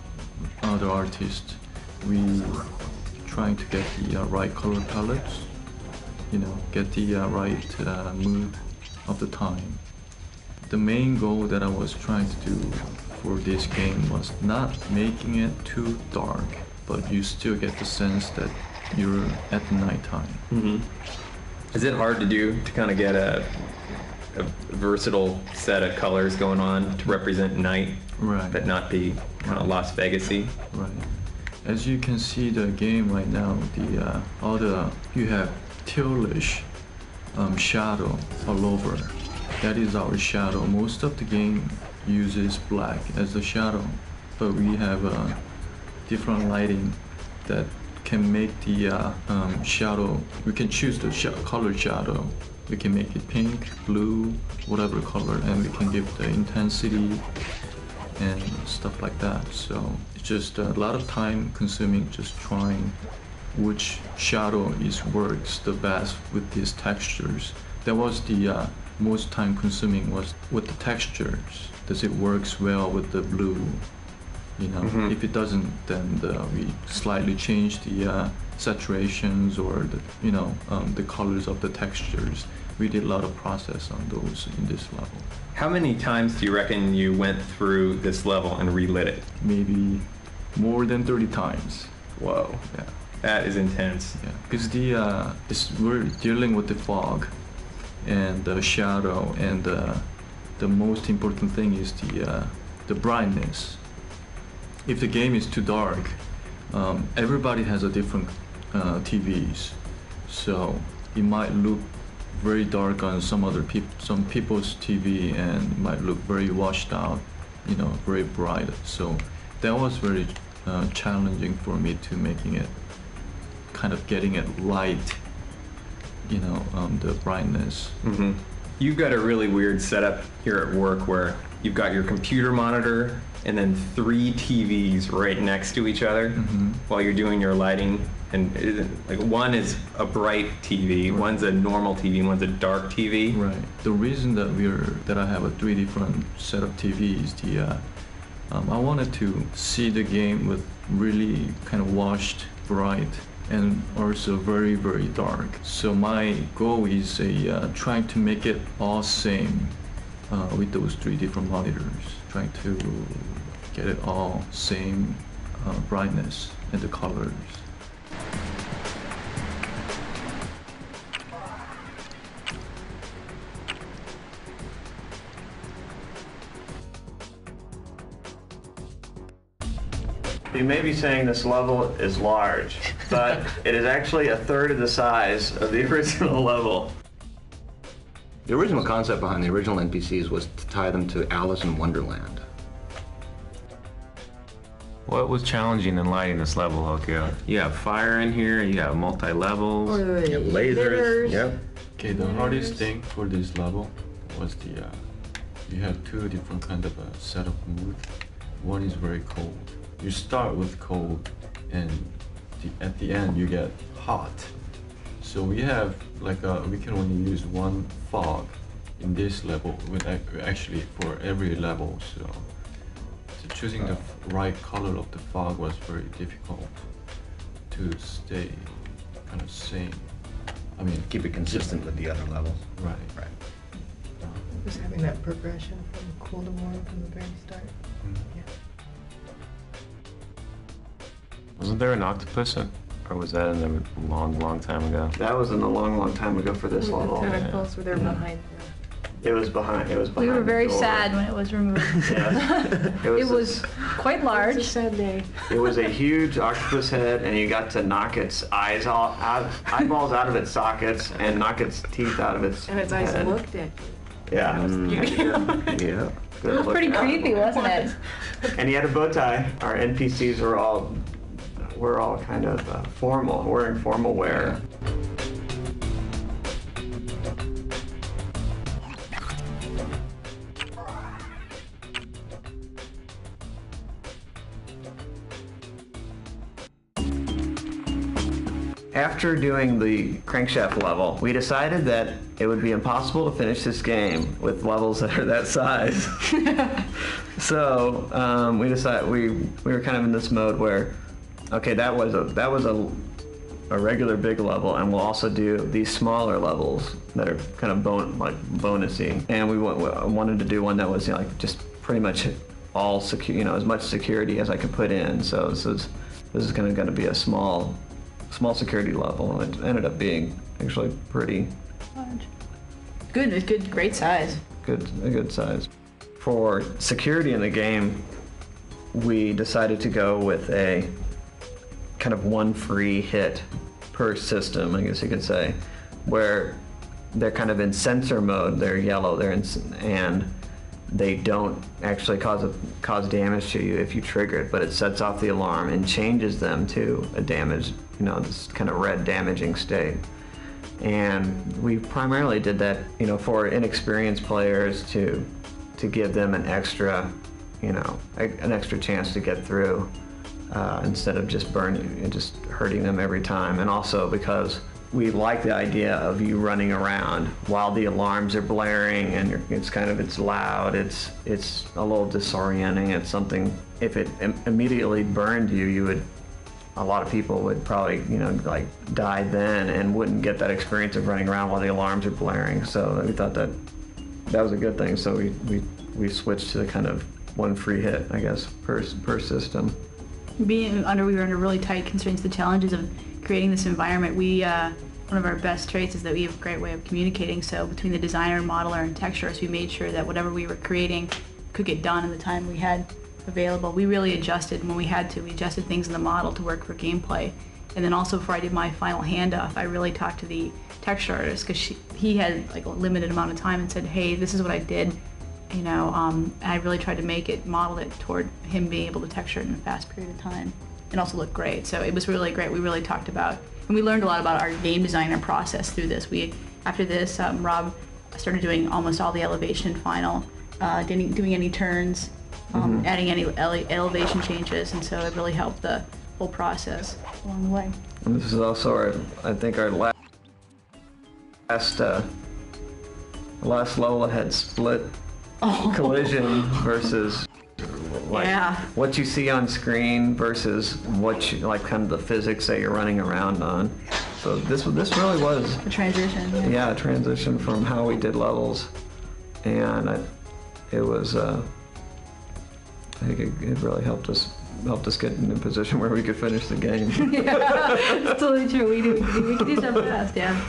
other artists, we trying to get the right color palettes, you know, get the right mood of the time. The main goal that I was trying to do for this game was not making it too dark, but you still get the sense that you're at the nighttime. Is it hard to do to kind of get a versatile set of colors going on to represent night, Right. but not be kind of Las Vegas-y? Right. As you can see the game right now, you have tealish shadow all over. That is our shadow. Most of the game uses black as the shadow, but we have different lighting that can make the shadow. We can choose the color shadow. We can make it pink, blue, whatever color, and we can give the intensity and stuff like that. So it's just a lot of time consuming just trying which shadow works the best with these textures. That was the most time consuming was with the textures. Does it works well with the blue? You know, if it doesn't, then we slightly change the saturations or the colors of the textures. We did a lot of process on those in this level. How many times do you reckon you went through this level and relit it? Maybe more than 30 times. Whoa. Yeah. That is intense. Yeah, because we're dealing with the fog and the shadow, and the most important thing is the brightness. If the game is too dark, everybody has a different TVs, so it might look very dark on some people's TV, and it might look very washed out, you know, very bright. So that was very challenging for me to making it, kind of getting it right, you know, the brightness. You've got a really weird setup here at work where you've got your computer monitor and then 3 TVs right next to each other while you're doing your lighting. And like one is a bright TV, Right. One's a normal TV, one's a dark TV. Right. The reason that I have a 3 different set of TVs, I wanted to see the game with really kind of washed, bright, and also very, very dark. So my goal is trying to make it all same with those 3 different monitors, trying to get it all same brightness and the colors. You may be saying this level is large, but it is actually a third of the size of the original level. The original concept behind the original NPCs was to tie them to Alice in Wonderland. What was challenging in lighting this level, Okio? You have fire in here, you have multi-levels. You have lasers. Yep. Okay, the hardest thing for this level was the you have 2 different kind of a set of mood. One is very cold. You start with cold, and at the end you get hot. So we have like we can only use 1 fog in this level, with actually for every level. So choosing the right color of the fog was very difficult to stay kind of same. I mean, Keep it consistent with the other levels. right. Right. Just having that progression from cool to warm from the very start. Yeah. Wasn't there an octopus, or was that in a long, long time ago? That was in a long, long time ago for this level. The tentacles were there behind. It was behind. It was behind. We were the very door. sad when it was removed. Yeah. It was quite It's a large. sad day. It was a huge octopus head, and you got to knock its eyeballs out of its sockets, and knock its teeth out of its And its eyes head. looked at you. Yeah. Yeah. It was pretty creepy, wasn't it? And he had a bow tie. Our NPCs were all kind of formal, wearing formal wear. After doing the crankshaft level, we decided that it would be impossible to finish this game with levels that are that size. So we decided we were kind of in this mode where, okay, that was a regular big level, and we'll also do these smaller levels that are kind of bonusy. And we wanted to do one that was, you know, like just pretty much all secure, you know, as much security as I could put in. So this is going to be a small security level. It ended up being actually pretty Large. Good, great size. a good size. For security in the game, we decided to go with a kind of 1 free hit per system, I guess you could say, where they're kind of in sensor mode. They're yellow. And they don't actually cause damage to you if you trigger it, but it sets off the alarm and changes them to a damaged, you know, this kind of red damaging state. And we primarily did that, you know, for inexperienced players to give them an extra, you know, an extra chance to get through, instead of just burning and just hurting them every time. And also because we like the idea of you running around while the alarms are blaring, and it's loud, it's a little disorienting. It's something, if it immediately burned you, a lot of people would probably, you know, like die then and wouldn't get that experience of running around while the alarms are blaring. So we thought that was a good thing. So we switched to the kind of 1 free hit, I guess, per system. We were under really tight constraints, the challenges of creating this environment. One of our best traits is that we have a great way of communicating. So between the designer, modeler, and texturist, we made sure that whatever we were creating could get done in the time we had available. We really adjusted when we had to. We adjusted things in the model to work for gameplay. And then also before I did my final handoff, I really talked to the texture artist, because he had like a limited amount of time, and said, hey, this is what I did. You know, I really tried to model it toward him being able to texture it in a fast period of time and also look great. So it was really great. We really talked about, and we learned a lot about our game designer process through this. After this, Rob started doing almost all the elevation final, doing any turns, adding any elevation changes, and so it really helped the whole process along the way. And this is also I think our last level that had split collision versus what you see on screen versus what you, like, kind of the physics that you're running around on. So this really was A transition. a transition from how we did levels and it was. I think it really helped us get in a position where we could finish the game. Yeah, it's totally true. We can do stuff fast, yeah.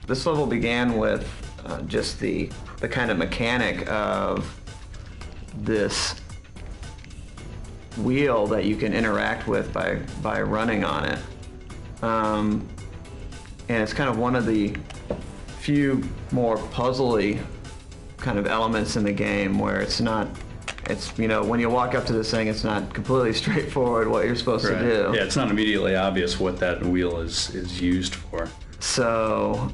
This level began with just the kind of mechanic of this wheel that you can interact with by running on it. And it's kind of one of the few more puzzly kind of elements in the game where it's, you know, when you walk up to this thing, it's not completely straightforward what you're supposed to do. Yeah, it's not immediately obvious what that wheel is used for. So,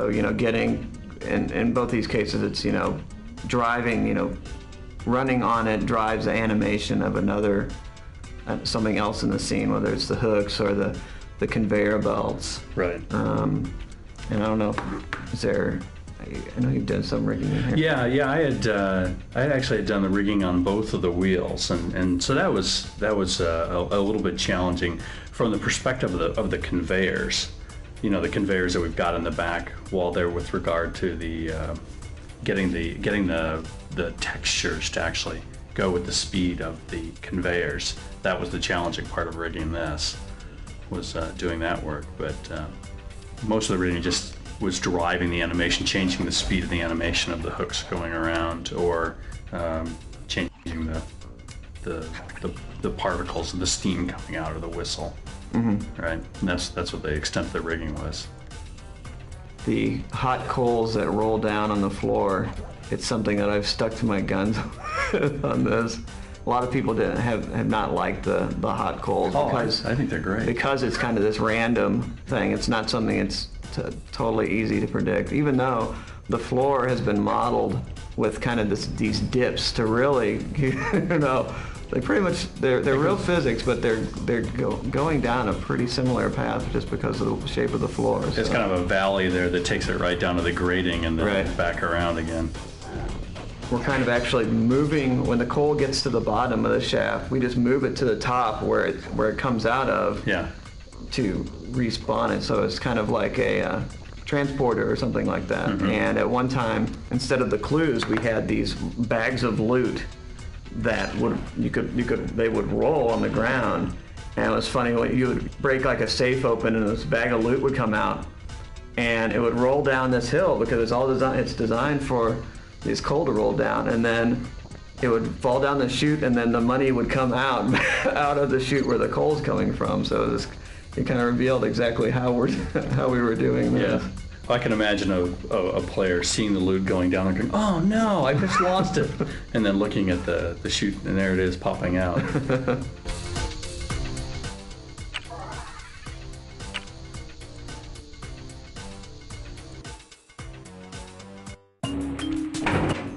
you know, getting, in both these cases, it's, you know, driving, you know, running on it drives the animation of another, something else in the scene, whether it's the hooks or the conveyor belts. Right. And I don't know, is there, I know you've done some rigging in here. Yeah, I had actually done the rigging on both of the wheels, and so that was a little bit challenging from the perspective of the conveyors. You know, the conveyors that we've got in the back wall there with regard to the getting the textures to actually go with the speed of the conveyors. That was the challenging part of rigging this, was doing that work. But most of the rigging just was driving the animation, changing the speed of the animation of the hooks going around, or changing the particles of the steam coming out of the whistle. Mm-hmm. Right, and that's what the extent of the rigging was. The hot coals that roll down on the floor, it's something that I've stuck to my guns on this. A lot of people have not liked the hot coals because I think they're great. Because it's kind of this random thing. It's not something that's totally easy to predict, even though the floor has been modeled with kind of these dips to really, you know, they pretty much, they're real physics, but they're going down a pretty similar path just because of the shape of the floor. It's kind of a valley there that takes it right down to the grating and then back around again. We're kind of actually moving, when the coal gets to the bottom of the shaft, we just move it to the top where it comes out of to respawn it. So it's kind of like a transporter or something like that. Mm-hmm. And at one time, instead of the clues, we had these bags of loot that they would roll on the ground. And it was funny, when you would break like a safe open and this bag of loot would come out and it would roll down this hill because it's designed for these coal to roll down, and then it would fall down the chute and then the money would come out of the chute where the coal's coming from. So it kind of revealed exactly how we were doing this. Yeah. I can imagine a player seeing the loot going down and going, "Oh no, I just lost it," and then looking at the chute and there it is popping out.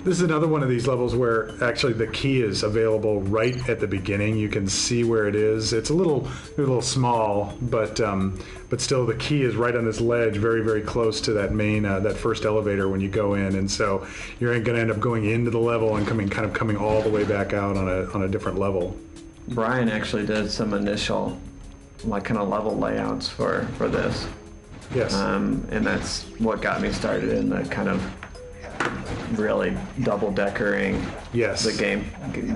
This is another one of these levels where actually the key is available right at the beginning. You can see where it is. It's a little small, but still the key is right on this ledge, very, very close to that main, that first elevator when you go in. And so you're going to end up going into the level and coming all the way back out on a different level. Brian actually did some initial kind of level layouts for this. Yes. And that's what got me started in the kind of really double-deckering Yes. the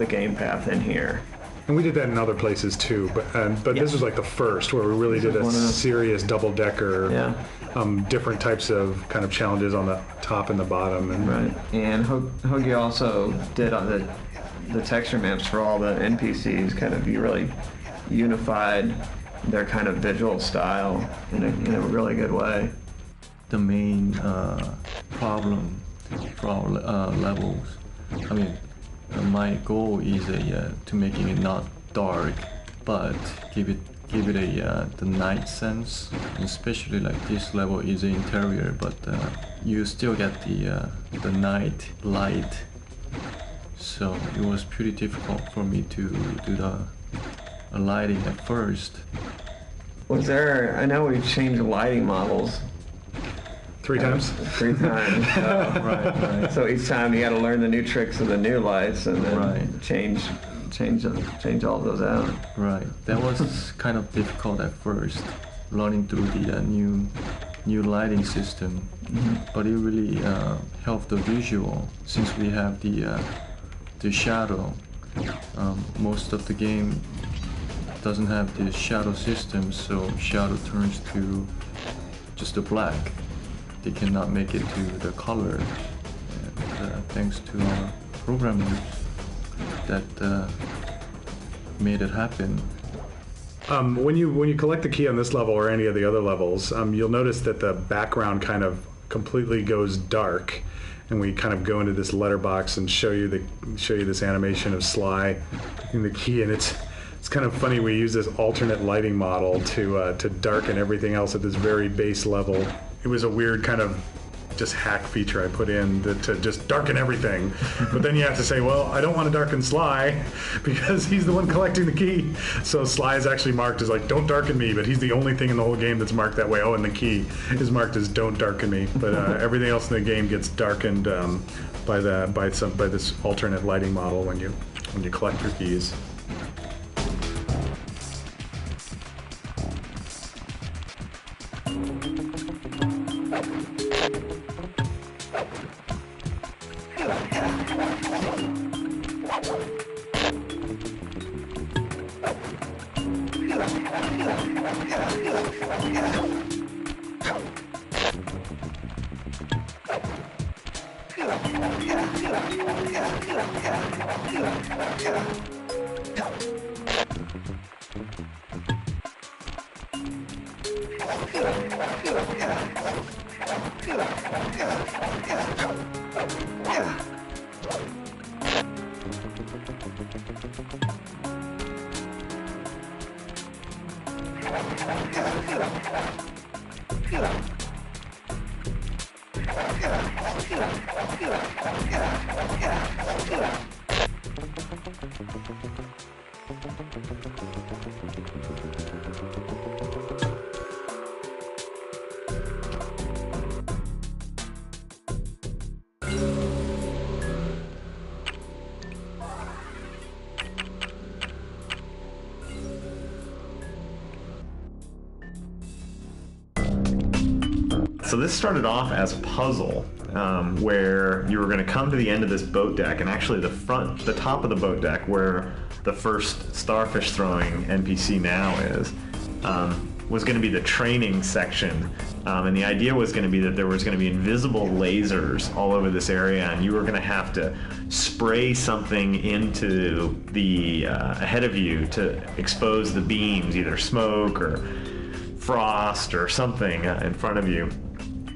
game path in here. And we did that in other places too, but this was like the first where we really did a serious double-decker, different types of kind of challenges on the top and the bottom. And right. And Hoagie also did on the texture maps for all the NPCs. Kind of, you really unified their kind of visual style in a really good way. The main problem for our levels, I mean, my goal is to making it not dark, but give it the night sense. Especially like this level is the interior, but you still get the night light. So it was pretty difficult for me to do the lighting at first. Was there? I know we've changed lighting models. 3 times? 3 times. Right. So each time you got to learn the new tricks of the new lights and then change all those out. Right. That was kind of difficult at first, learning through the new lighting system. But it really helped the visual since we have the shadow. Most of the game doesn't have the shadow system, so shadow turns to just a black. They cannot make it to the color, and thanks to our programmers that made it happen. When you collect the key on this level or any of the other levels, you'll notice that the background kind of completely goes dark, and we kind of go into this letterbox and show you this animation of Sly picking the key, and it's kind of funny. We use this alternate lighting model to darken everything else at this very base level. It was a weird kind of just hack feature I put in to just darken everything. But then you have to say, well, I don't want to darken Sly because he's the one collecting the key. So Sly is actually marked as like, don't darken me, but he's the only thing in the whole game that's marked that way. Oh, and the key is marked as don't darken me. But everything else in the game gets darkened by this alternate lighting model when you collect your keys. So this started off as a puzzle where you were going to come to the end of this boat deck, and actually the top of the boat deck where the first starfish throwing NPC now is, was going to be the training section. And the idea was going to be that there was going to be invisible lasers all over this area, and you were going to have to spray something into the ahead of you to expose the beams, either smoke or frost or something in front of you.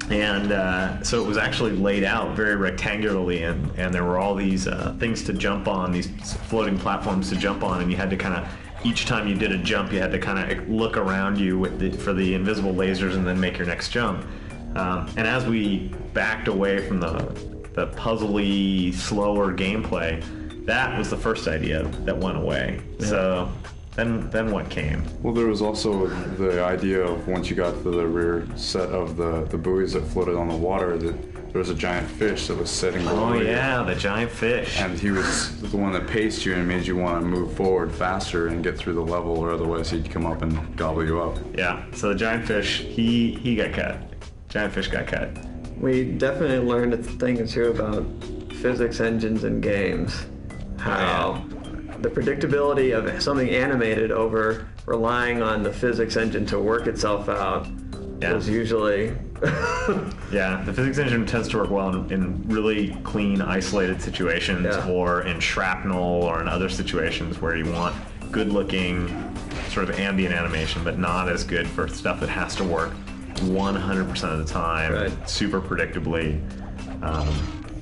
And so it was actually laid out very rectangularly, and there were all these things to jump on, these floating platforms to jump on, and you had to kind of, each time you did a jump, you had to kind of look around you for the invisible lasers and then make your next jump. And as we backed away from the puzzly, slower gameplay, that was the first idea that went away. Yeah. So then what came? Well, there was also the idea of once you got to the rear set of the buoys that floated on the water, that there was a giant fish that was sitting below you. Oh yeah, the giant fish. And he was the one that paced you and made you want to move forward faster and get through the level, or otherwise he'd come up and gobble you up. Yeah, so the giant fish, he got cut. Giant fish got cut. We definitely learned a thing or two about physics engines in games. How the predictability of something animated over relying on the physics engine to work itself out is usually... Yeah, the physics engine tends to work well in really clean, isolated situations, or in shrapnel, or in other situations where you want good-looking sort of ambient animation, but not as good for stuff that has to work 100% of the time, super predictably.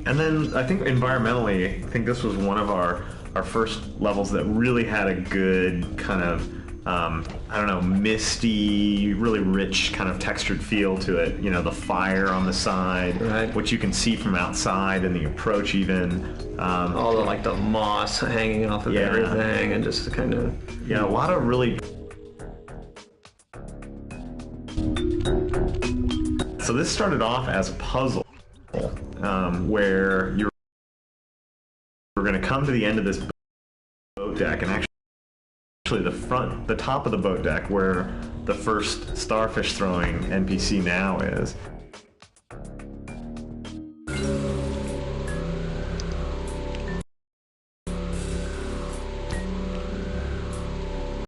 And then I think environmentally, I think this was one of our first levels that really had a good kind of, I don't know, misty, really rich kind of textured feel to it. You know, the fire on the side, which you can see from outside, and the approach even. All the, like, the moss hanging off of everything, and just kind of... Yeah, a lot of really... So this started off as a puzzle, where you're going to come to the end of this boat deck, and actually the top of the boat deck where the first starfish throwing NPC now is,